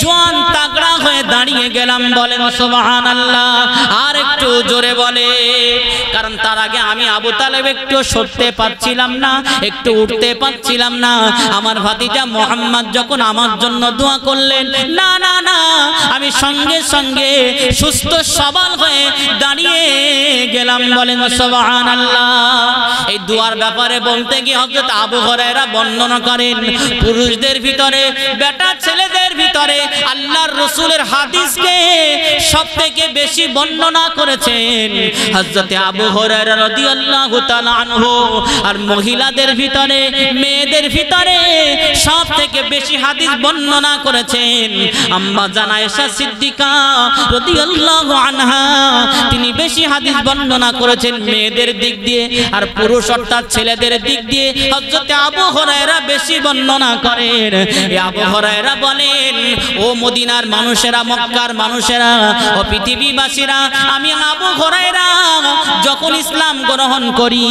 জোয়ান তাগড়া হয়ে দাঁড়িয়ে গেলাম। বলেন সুবহানাল্লাহ, আর একটু জোরে বলে। কারণ তার আগে আমি আবু তালেব একটু সরতে পারছিলাম না, একটু উঠতে পারছিলাম না। আমার ভাতিজা মুহাম্মদ যখন আমার জন্য দোয়া করলেন, না না না, আমি সঙ্গে সঙ্গে সুস্থ সবল হয়ে দাঁড়িয়ে গেলাম। বলেন সুবহানাল্লাহ। এই দোয়ার ব্যাপারে বলতে গিয়ে হযরত আবু হুরায়রা বর্ণনা করেন, পুরুষদের ভিতরে, বেটা ছেলেদের ভিতরে আল্লাহর রাসূলের হাদিসকে সবথেকে বেশি বর্ণনা করেছেন হযরত আবু হুরায়রা রাদিয়াল্লাহু তাআলা আনহু। আর মহিলাদের ভিতরে, মেয়েদের ভিতরে সবথেকে বেশি হাদিস বর্ণনা করেছেন আম্মা জান আয়েশা সিদ্দিকা রাদিয়াল্লাহু আনহা। তিনি বেশি হাদিস বর্ণনা করেছেন মেয়েদের দিক দিয়ে, আর পুরুষ অর্থাৎ ছেলেদের দিক দিয়ে হযরত আবু হুরায়রা বেশি বর্ণনা করেন। আবু হুরায়রা বলেন, ও মদিনার মানুষেরা, মক্কার মানুষেরা, ও পৃথিবীবাসীরা, আমি আবু হুরায়রা যখন ইসলাম গ্রহণ করি,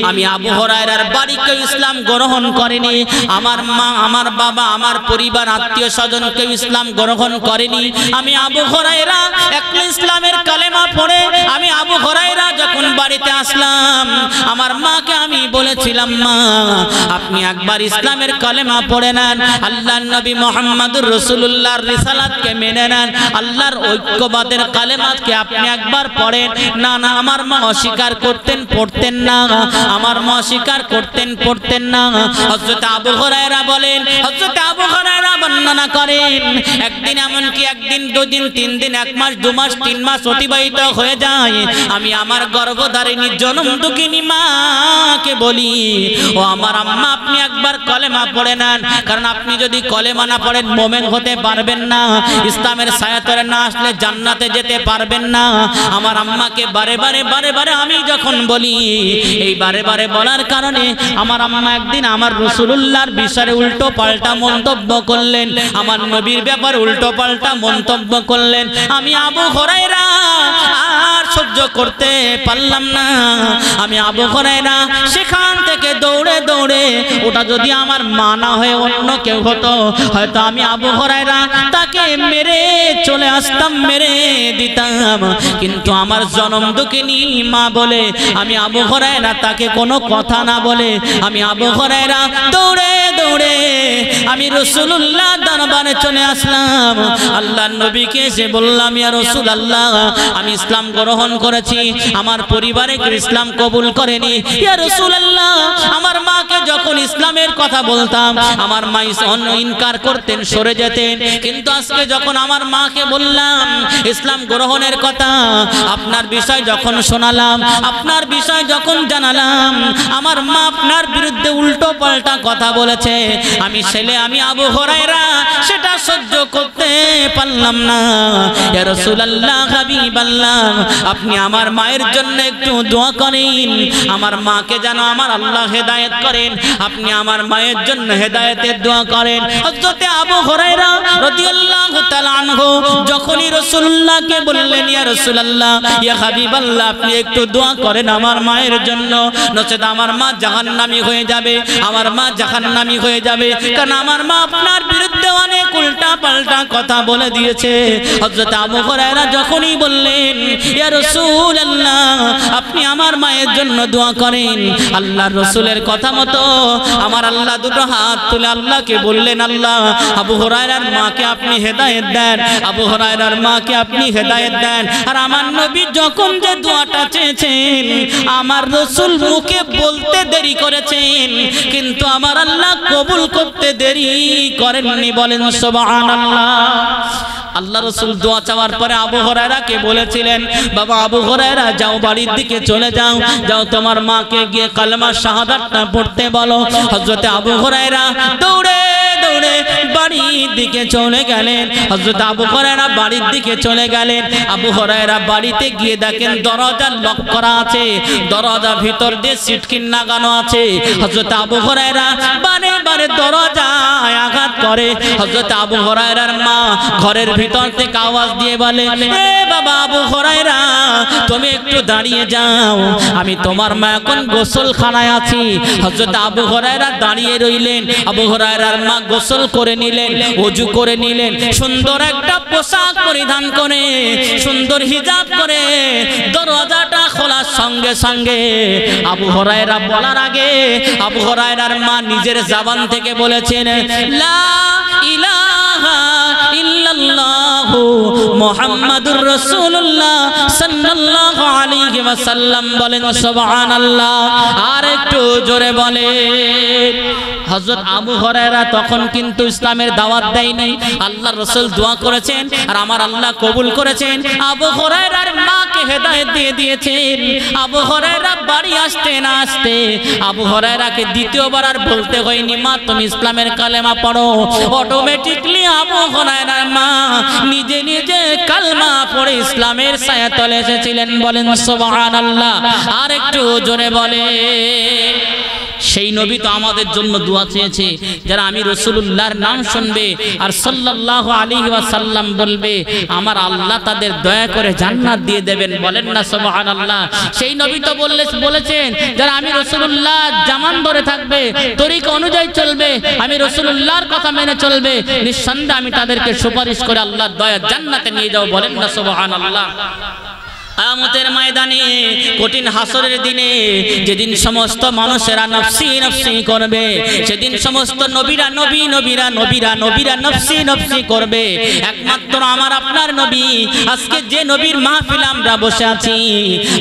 আমি আবু হুরায়রার বাড়ি কেউ ইসলাম গ্রহণ করেনি, আমার মা, আমার বাবা, আমার পরিবার, আত্মীয় স্বজন কেউ ইসলাম গ্রহণ করেনি। আমি আবু হুরায়রা একটা ইসলামের কালেমা পড়ে আমি আবু হুরায়রা যখন বাড়িতে আসলাম, আমার মাকে আমি বলেছিলাম, মা আপনি একবার ইসলামের কালেমা পড়ে নেন, আল্লাহর নবী মুহাম্মদুর রাসূলুল্লাহর রিসালাতকে মেনে নেন, আল্লাহর ঐক্যবাদের কালেমাতকে আপনি একবার পড়েন। না না, আমার মা অস্বীকার করতেন, পড়তেন না, আমার মা অস্বীকার করতেন, পড়তেন না। হযরত আবু হুরায়রা বলেন, হযরত আবু হুরায়রা বর্ণনা করেন, একদিন, এমনকি একদিন, দুদিন, তিন দিন, এক মাস, দু মাস, তিন মাস অতিবাহিত হয়ে যায়, আমি আমার গর্ভধারিণী জনম দুঃখিনী মাকে বলি, ও আমার আম্মা আপনি একবার কলেমা পড়ে নেন, কারণ আপনি যদি কলেমা না পড়েন মুমিন হতে পারবেন না, ইসলামের ছায়াতলে না আসলে জান্নাতে যেতে পারবেন না। আমার আম্মাকে বারে বারে বারে বারে আমি যখন বলি, এই বারে বারে বলার কারণে আমার আম্মা একদিন আমার রাসূলুল্লাহর বিষয়ে উল্টো পাল্টা মন্তব্য করলেন, আমার নবীর ব্যাপারে উল্টো পাল্টা মন্তব্য করলেন। আমি আবু হুরায়রা আর সহ্য করতে পারলাম না। আমি আবু হুরায়রা সেখান থেকে দৌড়ে দৌড়ে, ওটা যদি আমার মা না হয়ে অন্য কেউ হতো, হয়তো আমি আবু হুরায়রা তাকে মেরে চলে আসতাম, মেরে দিতাম। কিন্তু আমার জনম দুঃখিনী মা বলে আমি আবু হুরায়রা তাকে কোনো কথা না বলে আমি আবু হুরায়রা দৌড়ে দৌড়ে আমি রাসূলুল্লাহ দরবারে চলে আসলাম। আল্লাহর নবীকে এসে বললাম, ইয়া রাসূলুল্লাহ, আমি ইসলাম গ্রহণ করেছি, আমার পরিবারে ইসলাম কবুল করেনি। ইয়া রাসূলুল্লাহ, আমার মাকে যখন ইসলামের কথা বলতাম আমার মা ইনকার করতেন, সরে যেতেন। কিন্তু আজকে যখন আমার মাকে বললাম ইসলাম গ্রহণের কথা, আপনার বিষয় যখন শোনালাম, আপনার বিষয় যখন জানালাম, আমার মা আপনার বিরুদ্ধে উল্টো পাল্টা কথা বলেছে, আমি ছেলে, আমি আবু হুরায়রা সেটা সহ্য করতে পারলাম না। ইয়া রাসূলুল্লাহ, হাবিবাল্লাহ, আপনি আমার মায়ের জন্য একটু দোয়া করেন, আমার মাকে যেন আমার আল্লাহ হেদায়েত করেন, আপনি আমার মায়ের জন্য হেদায়েতের দোয়া করেন। হযরত আবু হুরায়রা রাদিয়াল্লাহু তাআলা আনহু যখনই রাসূলুল্লাহকে বললেন, ইয়া রাসূলুল্লাহ, ইয়া হাবিবাল্লাহ, আপনি একটু দোয়া করেন আমার মায়ের জন্য, নচেত আমার মা জাহান্নামী হয়ে যাবে, আমার মা জাহান্নামী হয়ে যাবে, কারণ আমার মা আপনার বিরুদ্ধে অনেক উল্টা পাল্টা কথা বলে বলে দিয়েছে। হযরত আবু হুরায়রা যখনই বললেন ইয়া রাসূলুল্লাহ আপনি আমার মায়ের জন্য দোয়া করেন, আল্লাহর রাসূলের কথা মতো আমার আল্লাহ দুটো হাত তুলে আল্লাহকে বললেন, আল্লাহ আবু হুরায়রার মাকে আপনি হেদায়েত দেন, আবু হুরায়রার মাকে আপনি হেদায়েত দেন। আর আমার নবী যখন যে দোয়াটা চেয়েছেন আমার রাসূল মুখে বলতে দেরি করেছেন, কিন্তু আমার আল্লাহ কবুল করতে দেরি করেননি। বলেন সুবহানাল্লাহ। আল্লাহ রাসূল দোয়া চাওয়ার পরে আবু হুরায়রাকে বলেছিলেন, বাবা আবু হুরায়রা যাও বাড়ির দিকে চলে যাও, যাও তোমার মাকে গিয়ে কালেমা শাহাদাতটা পড়তে বলো। হযরত আবু হুরায়রা দৌড়ে দৌড়ে বাড়ির দিকে চলে গেলেন। হযরত আবু হুরায়রা বাড়ির দিকে চলে গেলেন। আবু হুরায়রা বাড়িতে গিয়ে দেখেন দরজা লক করা আছে, দরজা ভিতর দিয়ে সিটকিন লাগানো আছে। হযরত আবু হুরায়রা বারে বারে দরজায় আঘাত করে। হযরত আবু হুরায়রার মা ঘরের ভিতর থেকে আওয়াজ দিয়ে বলে, এ বাবা আবু হুরায়রা তুমি একটু দাঁড়িয়ে যাও, আমি তোমার মা এখন গোসলখানায় আছি। হযরত আবু হুরায়রা দাঁড়িয়ে রইলেন। আবু হুরায়রার মা গোসল করে নিলেন, ওযু করে নিলেন, সুন্দর একটা পোশাক পরিধান করে সুন্দর হিজাব করে দরজাটা খোলার সঙ্গে সঙ্গে আবু হুরায়রা বলার আগে আবু হুরায়রার মা নিজের জবান থেকে বলেছেন, লা ইলাহা ইল্লাল্লাহু মুহাম্মাদুর রাসূলুল্লাহ সাল্লাল্লাহু আলাইহি ওয়াসাল্লাম। বলেন সুবহানাল্লাহ। আর একটু জোরে বলেন। হযরত আবু হুরায়রা তখন কিন্তু ইসলামের দাওয়াত দেয় নাই, আল্লাহর রাসূল দোয়া করেছেন আর আমার আল্লাহ কবুল করেছেন। আবু হুরায়রার মাকে হেদায়েত দিয়ে দিয়েছেন। আবু হুরায়রা বাড়ি আসতে না আসতে আবু হুরায়রাকে দ্বিতীয়বার আর বলতে হয়নি মা তুমি ইসলামের কালেমা পড়ো। অটোমেটিকলি আবু হুরায়রার মা নিজে নিজে কালমা পড়ে ইসলামের ছায়াতলে এসেছিলেন। বলেন সুবহানাল্লাহ। আর একটু জোরে বলে। সেই নবী তো আমাদের জন্য দোয়া চেয়েছে, যারা আমি রাসূলুল্লাহর নাম শুনবে আর সাল্লাল্লাহু আলাইহি ওয়াসাল্লাম বলবে আমার আল্লাহ তাদের দয়া করে জান্নাত দিয়ে দেবেন। বলেন না সুবহানাল্লাহ। সেই নবী তো বলেছেন যারা আমি রাসূলুল্লাহ জামান ধরে থাকবে, তরিকা অনুযায়ী চলবে, আমি রাসূলুল্লাহর কথা মেনে চলবে, নিঃসন্দেহে আমি তাদেরকে সুপারিশ করে আল্লাহর দয়া জান্নাতে নিয়ে যাব। বলেন না সুবহানাল্লাহ। কিয়ামতের ময়দানে কঠিন হাসরের দিনে যেদিন সমস্ত মানুষেরা নফসি নফসি করবে, সেদিন সমস্ত নবীরা নফসি নফসি করবে, একমাত্র আমার আপনার নবী আজকে যে নবীর মাহফিল আমরা বসে আছি,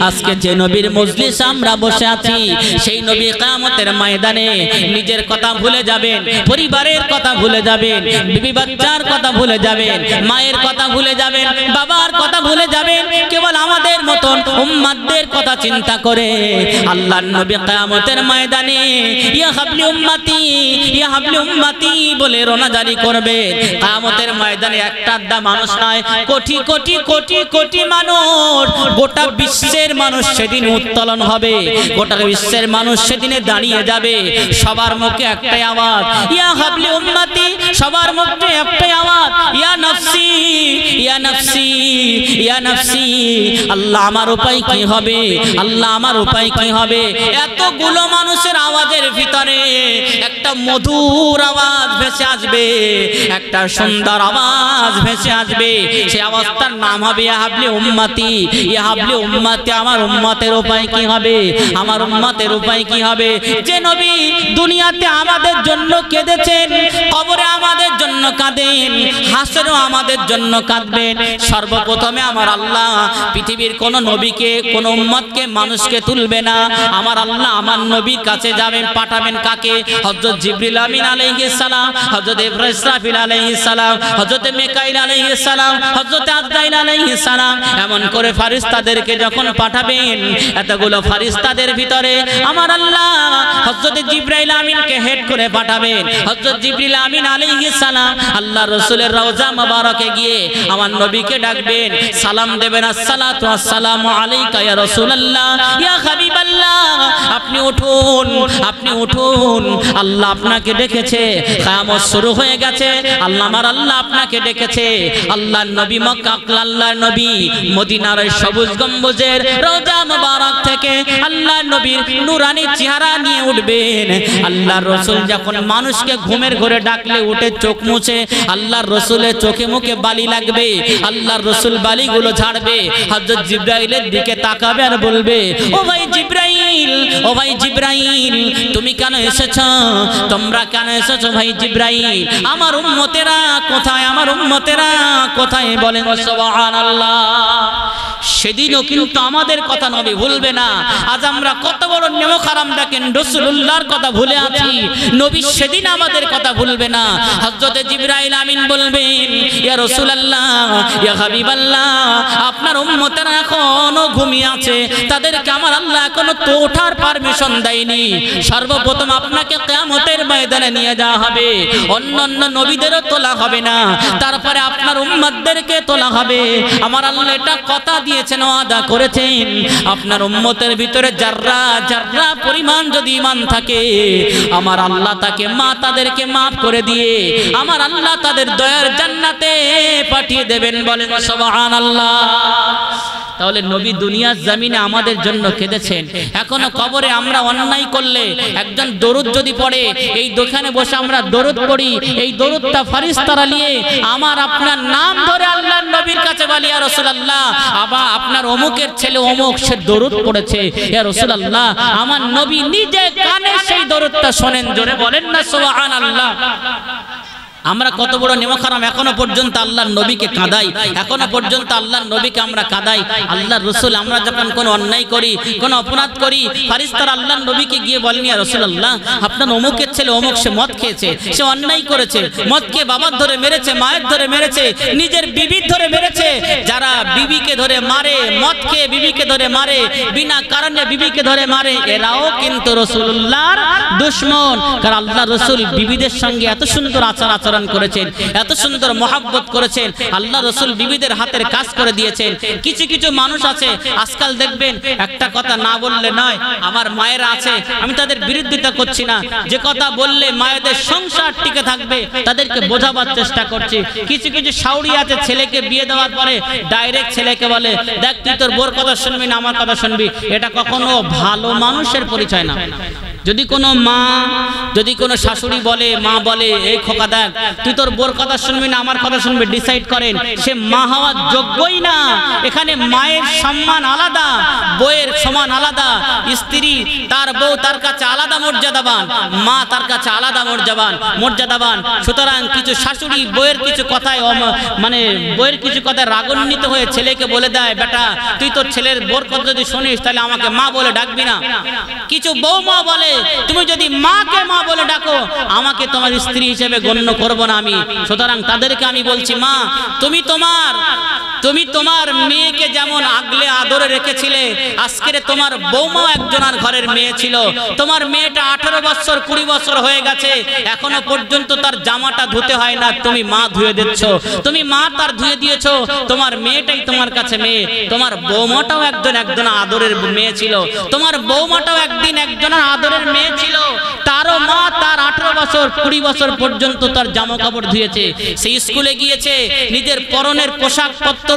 আজকে যে নবীর মজলিস আমরা বসে আছি, সেই নবী কিয়ামতের ময়দানে নিজের কথা ভুলে যাবেন, পরিবারের কথা ভুলে যাবেন, বিবি বাচ্চার কথা ভুলে যাবেন, মায়ের কথা ভুলে যাবেন, বাবার কথা ভুলে যাবেন, কেবল আমাদের মতন উম্মতদের কথা চিন্তা করে আল্লাহর নবী কিয়ামতের ময়দানে ইয়া হাবলি উম্মতি বলে রোনা জারি করবে। কিয়ামতের ময়দানে একটা আধা মানুষ নয়, কোটি কোটি কোটি কোটি মানুষ, গোটা বিশ্বের মানুষ সেদিন উত্তোলন হবে, গোটা বিশ্বের মানুষ সেদিনে দাঁড়িয়ে যাবে। সবার মুখে একটাই আওয়াজ ইয়া হাবলি উম্মতি, সবার মুখে একটাই আওয়াজ ইয়া নফসি ইয়া নফসি ইয়া নফসি। আল্লাহ আমার উপায় কি হবে, আল্লাহ আমার উপায় কি হবে। এতগুলো মানুষের আওয়াজের ভিতরে একটা মধুর আওয়াজ ভেসে আসবে, একটা সুন্দর আওয়াজ ভেসে আসবে। সেই আওয়াজটার নাম হবে ইয়া হাবলি উম্মতি, ইয়া হাবলি উম্মতি। আমার উম্মতের উপায় কি হবে, আমার উম্মতের উপায় কি হবে। যে নবী দুনিয়াতে আমাদের জন্য কেঁদেছেন, কবরে আমাদের জন্য কাঁদেন, হাসরেও আমাদের জন্য কাঁদবেন। সর্বপ্রথমে আমার আল্লাহ পৃথিবীর কোন নবীকে, কোন উম্মতকে, মানুষকে তুলবে না। আমার আল্লাহ আমার নবীর কাছে যাবেন, পাঠাবেন কাকে? হযরত জিবরিল আমিন আলাইহিস সালাম, হযরত ইসরাফিল আলাইহিস সালাম, হযরত মিকাইল আলাইহিস সালাম, হযরত আজরাইল আলাইহিস সালাম। এমন করে ফেরেশতাদেরকে যখন পাঠাবেন, এতগুলো ফেরেশতাদের ভিতরে আমার আল্লাহ হযরত জিবরাইল আমিনকে হেড করে পাঠাবেন। হযরত জিবরিল আমিন আলাইহিস সালাম আল্লাহর রাসূলের রওজা মোবারকে গিয়ে আমার নবীকে ডাকবেন, সালাম দেবেন, আসসালাতু আসসালামু আলাইকা ইয়া রাসূলুল্লাহ ইয়া হাবিবাল্লাহ। আপনি উঠুন, আপনি উঠুন, আল্লাহ আপনাকে ডেকেছে, কিয়ামত শুরু হয়ে গেছে, আল্লাহ আমার আল্লাহ আপনাকে ডেকেছে। আল্লাহর নবী মক্কা, আল্লাহর নবী মদিনার সবুজ গম্বুজের রওজা মোবারক থেকে আল্লাহর নবীর নূরানি চেহারা নিয়ে উঠবেন। আল্লাহর রাসূল যখন মানুষকে ঘুমের ঘরে ডাকলে উঠে চোখ মুছে আল্লাহর রাসূল রসুলের চোখে মুখে বালি লাগবে, আল্লাহর রসুল বালিগুলো ঝাড়বে, হযরত জিবরাইলের দিকে তাকাবে আর বলবে, ও ভাই জিবরাইল, ও ভাই জিবরাইল, তুমি কেন এসেছো? তোমরা কেন এসেছো ভাই জিবরাইল? আমার উম্মতেরা কোথায়? আমার উম্মতেরা কোথায়? বলেন সুবহানাল্লাহ। সেদিনও কিন্তু আমাদের কথা নবী ভুলবে না। আজ আমরা কত বড় নেমক হারাম দেখেন, রাসূলুল্লাহর কথা ভুলে আছি, নবী সেদিন আমাদের কথা ভুলবে না। হযরত জিবরাইল আমিন বলবেন, ইয়া রাসূলুল্লাহ, ইয়া হাবিবাল্লাহ, আপনার উম্মতেরা এখনো ঘুমিয়ে আছে, তাদেরকে আমার আল্লাহ এখনো তো ওঠার পারমিশন দেয়নি। সর্বপ্রথম আপনাকে কিয়ামতের ময়দানে নিয়ে যাওয়া হবে, অন্যান্য নবীদেরও তোলা হবে না, তারপরে আপনার উম্মতদেরকে তোলা হবে। আমার আল্লাহ এটা কথা দিয়েছেন, ওয়াদা করেছেন, আপনার উম্মতের ভিতরে যাররা যাররা পরিমাণ যদি ঈমান থাকে, আমার আল্লাহ তাদেরকে মাফ করে দিয়ে আমার আল্লাহ তাদের দয়ার জান্নাতে পাঠিয়ে দেবেন। বলেন সুবহানাল্লাহ। তাহলে নবী দুনিয়ার জমিনে আমাদের জন্য কেঁদেছেন। এখনো কবরে আমরা অন্যায় করলে একজন দরুদ যদি পড়ে, এই দোকানে বসে আমরা দরুদ পড়ি, এই দরুদটা ফেরেশতারা নিয়ে আমার আপনার নাম ধরে আল্লাহর নবীর কাছে বলি, ইয়া রাসূলুল্লাহ, আবার আপনার অমুকের ছেলে অমুক সে দরুদ পড়েছে, ইয়া রাসূলুল্লাহ, আমার নবী নিজে কানে সেই দরুদটা শোনেন। জোরে বলেন না সুবহানাল্লাহ। আমরা কত বড় নেমখারাম, এখনো পর্যন্ত আল্লাহর নবীকে কাঁদাই, এখনো পর্যন্ত আল্লাহর নবীকে আমরা কাঁদাই। আল্লাহর রাসূল আমরা যখন কোনো অন্যায় করি, কোনো অপরাধ করি, ফেরেশতারা আল্লাহর নবীকে গিয়ে বলেন, ইয়া রাসূলুল্লাহ, আপনার অমুকের ছেলে অমুক সে মদ খেয়েছে, সে অন্যায় করেছে, মদকে বাবার ধরে মেরেছে, মায়ের ধরে মেরেছে, নিজের বিবির ধরে মেরেছে। যারা বিবিকে ধরে মারে, মদ খেয়ে বিবিকে ধরে মারে, বিনা কারণে বিবিকে ধরে মারে, এরাও কিন্তু রাসূলুল্লাহর দুশমন। কারণ আল্লাহর রাসূল বিবিদের সঙ্গে এত সুন্দর আচরণ করেছেন, এত সুন্দর মহব্বত করেছেন, আল্লাহ রাসূল বিবিদের হাতের কাজ করে দিয়েছেন। কিছু কিছু মানুষ আছে আজকাল দেখবেন, একটা কথা না বললে নয়, আমার মায়েরা আছে, আমি তাদের বিরোধিতা করছি না, যে কথা বললে মায়েদের সংসার টিকে থাকবে তাদেরকে বোঝাবার চেষ্টা করছি। কিছু কিছু শাউরি আছে, ছেলেকে বিয়ে দেওয়ার পরে ডাইরেক্ট ছেলেকে বলে, দেখ তুই তোর বোর কথা শুনবি না আমার কথা শুনবি। এটা কখনো ভালো মানুষের পরিচয় না। যদি কোনো মা, যদি কোনো শাশুড়ি বলে, মা বলে, এই খোকা দেখ তুই তোর বোর কথা শুনবি না আমার কথা শুনবি, ডিসাইড করেন, সে মা হওয়ার যোগ্যই না। এখানে মায়ের সম্মান আলাদা, বউয়ের সমান আলাদা। স্ত্রী তার বউ তার কাছে আলাদা মর্যাদাবান, মা তার কাছে আলাদা মর্যাদাবান। সুতরাং কিছু শাশুড়ি বউয়ের কিছু কথায় মানে বউয়ের কিছু কথায় রাগান্বিত হয়ে ছেলেকে বলে দেয়, বেটা তুই তোর ছেলের বোর কথা যদি শুনিস তাহলে আমাকে মা বলে ডাকবি না। কিছু বউ মা বলে, তুমি যদি মাকে মা বলে ডাকো আমাকে তোমার স্ত্রী হিসেবে গণ্য করব না আমি। সুতরাং তাদেরকে আমি বলছি, মা তুমি তোমার মেয়েকে যেমন আগলে আদরে রেখেছিলে, আজকে তোমার বৌমা একজনের ঘরের মেয়ে ছিল, তোমার মেয়েটা 18 বছর 20 বছর হয়ে গেছে, এখনো পর্যন্ত তার জামাটা ধুতে হয় না, তুমি মা ধুয়ে দিচ্ছ, তুমি মা তার ধুয়ে দিয়েছো, তোমার মেয়েটাই তোমার কাছে মেয়ে। তোমার বৌমাটাও একজন আদরের মেয়ে ছিল, তোমার বৌমাটাও একদিন একজনের আদরের মেয়ে ছিল, তারও মা তার 18 বছর 20 বছর পর্যন্ত তার জামা কাপড় ধুয়েছে, সেই স্কুলে গিয়েছে, নিজের পরনের পোশাক পত্র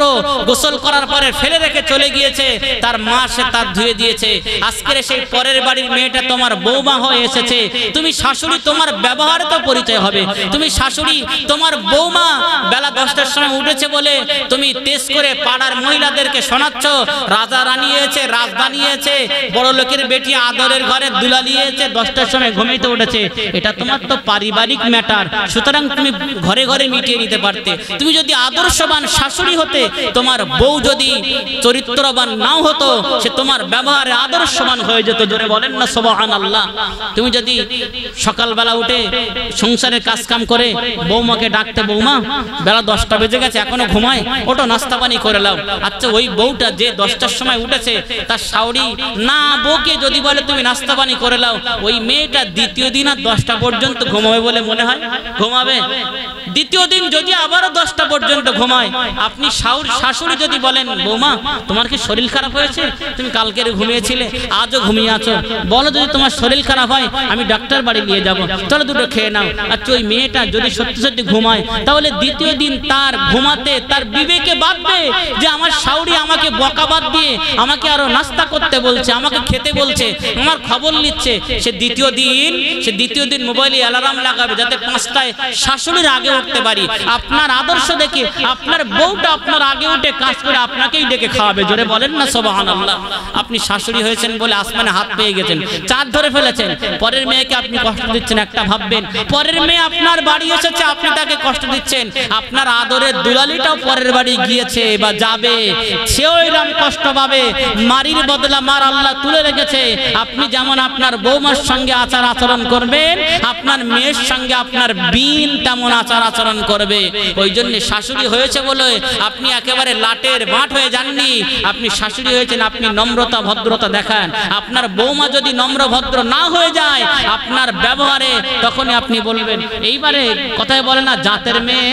গোসল করার পরে ফেলে রেখে চলে গিয়েছে, তার মা সে তার ধুয়ে দিয়েছে। আজকের সেই পরের বাড়ির মেয়েটা তোমার বৌমা হয়ে এসেছে, তুমি শাশুড়ি, তোমার ব্যবহারে তো পরিচয় হবে। তুমি শাশুড়ি, তোমার বৌমা বেলা 10টার সময় উঠেছে বলে তুমি তেজ করে পাড়ার মহিলাদেরকে শোনাচ্ছ, রাজা রানী হয়েছে, রাজধানী হয়েছে, বড় লোকের বেটি আদরের ঘরে দুলালি হয়েছে, 10টার সময় ঘুমিয়ে উঠেছে। এটা তোমার তো পারিবারিক ম্যাটার, সুতরাং তুমি ঘরে ঘরে মিটিয়ে নিতে পারতে। তুমি যদি আদর্শবান শাশুড়ি হতে, তোমার বউ যদি চরিত্রবান নাও হতো, সে তোমার ব্যবহারে আদর্শবান হয়ে যেত। জোরে বলেন না সুবহানাল্লাহ। তুমি যদি সকালবেলা উঠে সংসারের কাজ কাম করে বৌমাকে ডাকতে, বৌমা বেলা 10টা বেজে গেছে এখনো ঘুমায়, ওটো নাস্তা পানি করে নাও। আচ্ছা ওই বউটা যে 10টার সময় উঠেছে, তার শাশুড়ি না বউকে যদি বলে তুমি নাস্তা পানি করে নাও, ওই মেয়েটা দ্বিতীয় দিন আর 10টা পর্যন্ত ঘুমাবে বলে মনে হয়? ঘুমাবে? দ্বিতীয় দিন যদি আবারও 10টা পর্যন্ত ঘুমায়। আপনি শাশুড়ি যদি বলেন বৌমা তোমার কি শরীর খারাপ হয়েছে, তুমি কালকের ঘুমিয়েছিলে আজও ঘুমিয়ে আছো, বলো যদি তোমার শরীর খারাপ হয় আমি ডাক্তার বাড়ি নিয়ে যাব, চলো দুটো খেয়ে নাও। আর ওই মেয়েটা যদি সত্যি সত্যি ঘুমায় তাহলে দ্বিতীয় দিন তার ঘুমাতে তার বিবেকে বাঁধবে যে আমার শাশুড়ি আমাকে বকা বাদ দিয়ে আমাকে আরো নাস্তা করতে বলছে, আমাকে খেতে বলছে, আমার খবর নিচ্ছে। সে দ্বিতীয় দিন মোবাইলে অ্যালার্ম লাগাবে যাতে 5টায় শাশুড়ির আগে উঠতে পারি। আপনার আদর্শ দেখে আপনার বউটা আপনার আগে উঠে কাজ করে আপনাকেই ডেকে খাওয়াবে। জোরে বলেন না সুবহানাল্লাহ। আপনি শাশুড়ি হয়েছেন বলে আসমানে হাত পেয়ে গেছেন, চাঁদ ধরে ফেলেছেন, পরের মেয়েকে আপনি কষ্ট দিচ্ছেন। একটা ভাববেন পরের মেয়ে আপনার বাড়ি এসেছে আপনি তাকে কষ্ট দিচ্ছেন, আপনার আদরের দুলালিটাও পরের বাড়ি গিয়েছে বা যাবে, সেও এরকম কষ্ট পাবে। মারির বদলা মার আল্লাহ তুলে রেখেছে। আপনি যেমন আপনার বৌমার সঙ্গে আচার আচরণ করবেন আপনার মেয়ের সঙ্গে আপনার বিন তেমন আচার আচরণ করবে। ওই জন্য শাশুড়ি হয়েছে বলে আপনি একেবারে লাটের বাঁট হয়ে যাননি। আপনি শাশুড়ি হয়েছেন, আপনি নম্রতা ভদ্রতা দেখান। আপনার বৌমা যদি নম্র ভদ্র না হয়ে যায় আপনার ব্যবহারে, তখনই আপনি বলবেন। এইবারে কথায় বলে না জাতের মেয়ে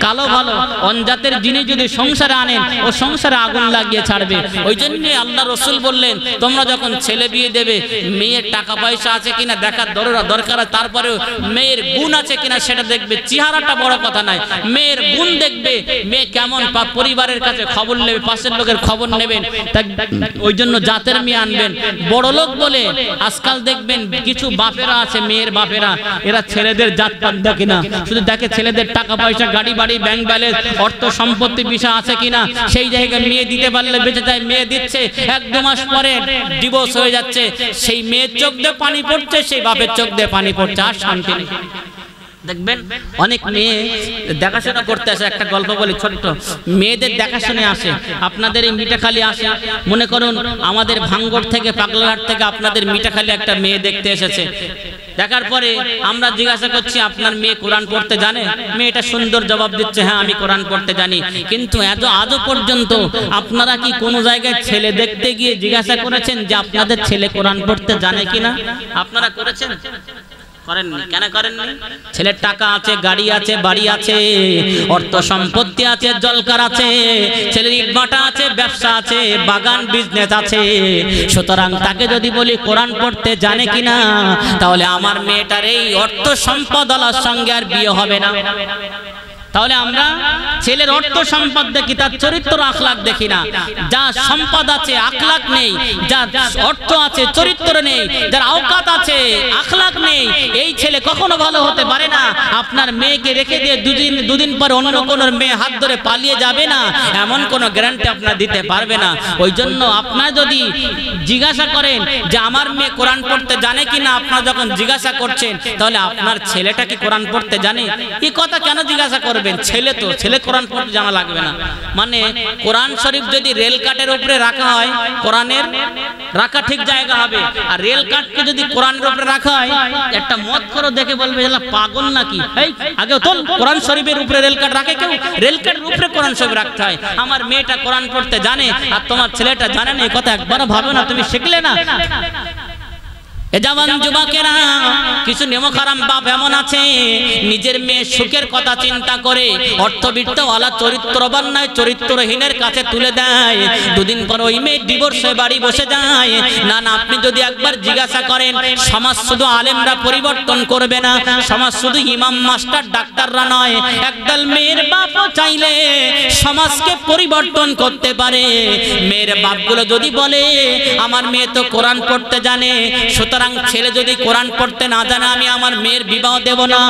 কালো ভালো, অনজাতের জিনিস যদি সংসারে আনেন ও সংসারে আগুন লাগিয়ে ছাড়বে। ওই জন্য আল্লাহ রসুল বললেন তোমরা যখন ছেলে বিয়ে দেবে মেয়ের টাকা পয়সা আছে কিনা দেখার দরকার, তারপরে মেয়ের গুণ আছে কিনা সেটা দেখবে। চেহারাটা বড় কথা নয়, মেয়ের গুণ দেখবে, মেয়ে কেমন পরিবারের কাছে খবর নেবে, পাশের লোকের খবর নেবেন। ওই জন্য জাতের মেয়ে আনবেন। বড় লোক বলে আজকাল দেখবেন কিছু বাপেরা আছে, মেয়ের বাপেরা, এরা ছেলেদের জাত পাত দেখে না, শুধু দেখে ছেলেদের টাকা পয়সা গাড়ি বাড়ি ব্যাংক ব্যালেন্স অর্থ সম্পত্তি বিষয় আছে কিনা, সেই জায়গায় মেয়ে দিতে পারলে বেঁচে যায়। মেয়ে দিচ্ছে 1-2 মাস পরে ডিভোর্স হয়ে যাচ্ছে, সেই মেয়ের চোখ দিয়ে পানি পড়ছে, সেই বাপের চোখ দিয়ে পানি পড়ছে, আর শান্তি নেই। দেখবেন অনেক মেয়ে দেখাশোনা করতে আসে। একটা গল্প বলি ছোট্ট, মেয়েদের দেখাশোনা আসে আপনাদের এই মিঠাখালি আসে। মনে করুন আমাদের ভাঙ্গর থেকে পাগলাহাট থেকে আপনাদের মিঠাখালি একটা মেয়ে দেখতে এসেছে। দেখার পরে আমরা জিজ্ঞাসা করছি আপনার মেয়ে কোরআন পড়তে জানে? মেয়েটা সুন্দর জবাব দিচ্ছে হ্যাঁ আমি কোরআন পড়তে জানি। কিন্তু আজও পর্যন্ত আপনারা কি কোনো জায়গায় ছেলে দেখতে গিয়ে জিজ্ঞাসা করেছেন যে আপনাদের ছেলে কোরআন পড়তে জানে কিনা? আপনারা করেছেন? করেননি। কেন করেননি? ছেলের টাকা আছে, গাড়ি আছে, বাড়ি আছে, অর্থ সম্পত্তি আছে, জলকার আছে, ছেলের ইটভাটা আছে, ব্যবসা আছে, বাগান বিজনেস আছে। সুতরাং তাকে যদি বলি কোরআন পড়তে জানে কিনা, তাহলে আমার মেয়েটার এই অর্থ সম্পদওয়ালার সঙ্গে আর বিয়ে হবে না। তাহলে আমরা ছেলের অর্থ সম্পদ দেখি, তার চরিত্র আখলাক দেখি না। যা সম্পদ আছে আখলাক নেই, যার অর্থ আছে চরিত্র নেই, যার আওকাত আছে আখলাক নেই, এই ছেলে কখনো ভালো হতে পারে না। আপনার মেয়েকে রেখে দিয়ে দুদিন পর অন্য কোনো মেয়ে হাত ধরে পালিয়ে যাবে না, এমন কোনো গ্যারান্টি আপনার দিতে পারবে না। ওই জন্য আপনার যদি জিজ্ঞাসা করেন যে আমার মেয়ে কোরআন পড়তে জানে কিনা, আপনার যখন জিজ্ঞাসা করছেন তাহলে আপনার ছেলেটা কি কোরআন পড়তে জানে? এই কথা কেন জিজ্ঞাসা করবেন? ছেলে কোরআন পড়তে জানা লাগবে না। মানে কোরআন শরীফ যদি রেল কাটের উপরে রাখা হয় কোরআনের রাখা ঠিক জায়গা হবে, আর রেল কাটকে যদি কোরআনের উপরে রাখা হয় একটা মদ খোর দেখে বলবে এলা পাগল নাকি, এই আগে তোল কোরআন শরীফের উপরে রেল কাট রাখে কেউ? রেল কাটের উপরে কোরআন শরীফ রাখতে হয়। আমার মেয়েটা কোরআন পড়তে জানে আর তোমার ছেলেটা জানে না, এই কথা একবারও ভাবে না, তুমি শিখলে না। জওয়ান যুবকেরা, কিছু নেমখারাম বাপ এমন আছে নিজের মেয়ে সুখের কথা চিন্তা করে অর্থবিত্তওয়ালা চরিত্রবান নয় চরিত্রহীনের কাছে তুলে দেয়। দুদিন পর ওই মেয়ে ডিভোর্স হয়ে বাড়ি বসে যায়। না না, আপনি যদি একবার জিজ্ঞাসা করেন, সমাজ শুধু আলেমরা পরিবর্তন করবে না, সমাজ শুধু ইমাম মাস্টার ডাক্তাররা নয়, একদল মেয়ের বাপও চাইলে সমাজকে পরিবর্তন করতে পারে। মেয়ের বাপগুলো যদি বলে আমার মেয়ে তো কোরআন পড়তে জানে, সুতরাং ছেলে যদি কোরআন পড়তে না জানে আমি আমার মেয়ের বিবাহ দেব না।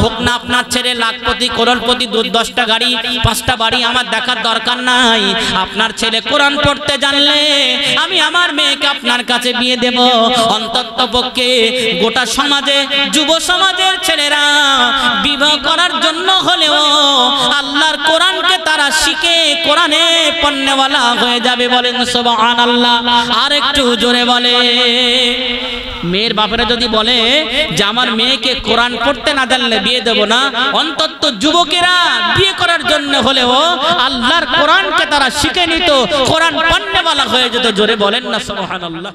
হোক না আপনার ছেলে লাখপতি করোড়পতি 10টা গাড়ি 5টা বাড়ি, আমার দেখার দরকার নাই। আপনার ছেলে কোরআন পড়তে জানলে আমি আমার মেয়েকে আপনার কাছে বিয়ে দেব। অন্ততপক্ষে গোটা সমাজে যুব সমাজের ছেলেরা বিবাহ করার জন্য হলেও আল্লাহর কোরআনকে তারা শিখে কোরআনে পণ্যওয়ালা হয়ে যাবে। বলেন সুবহানাল্লাহ। আর একটু জোরে বলে। মেয়ের বাপেরা যদি বলে যে আমার মেয়েকে কোরআন পড়তে না জানলে বিয়ে দেব না, অন্তত যুবকেরা বিয়ে করার জন্য হলেও আল্লাহর কোরআনকে তারা শিখে নিত, কোরআন পণ্যওয়ালা হয়ে যেত। জোরে বলেন না সুবহানাল্লাহ।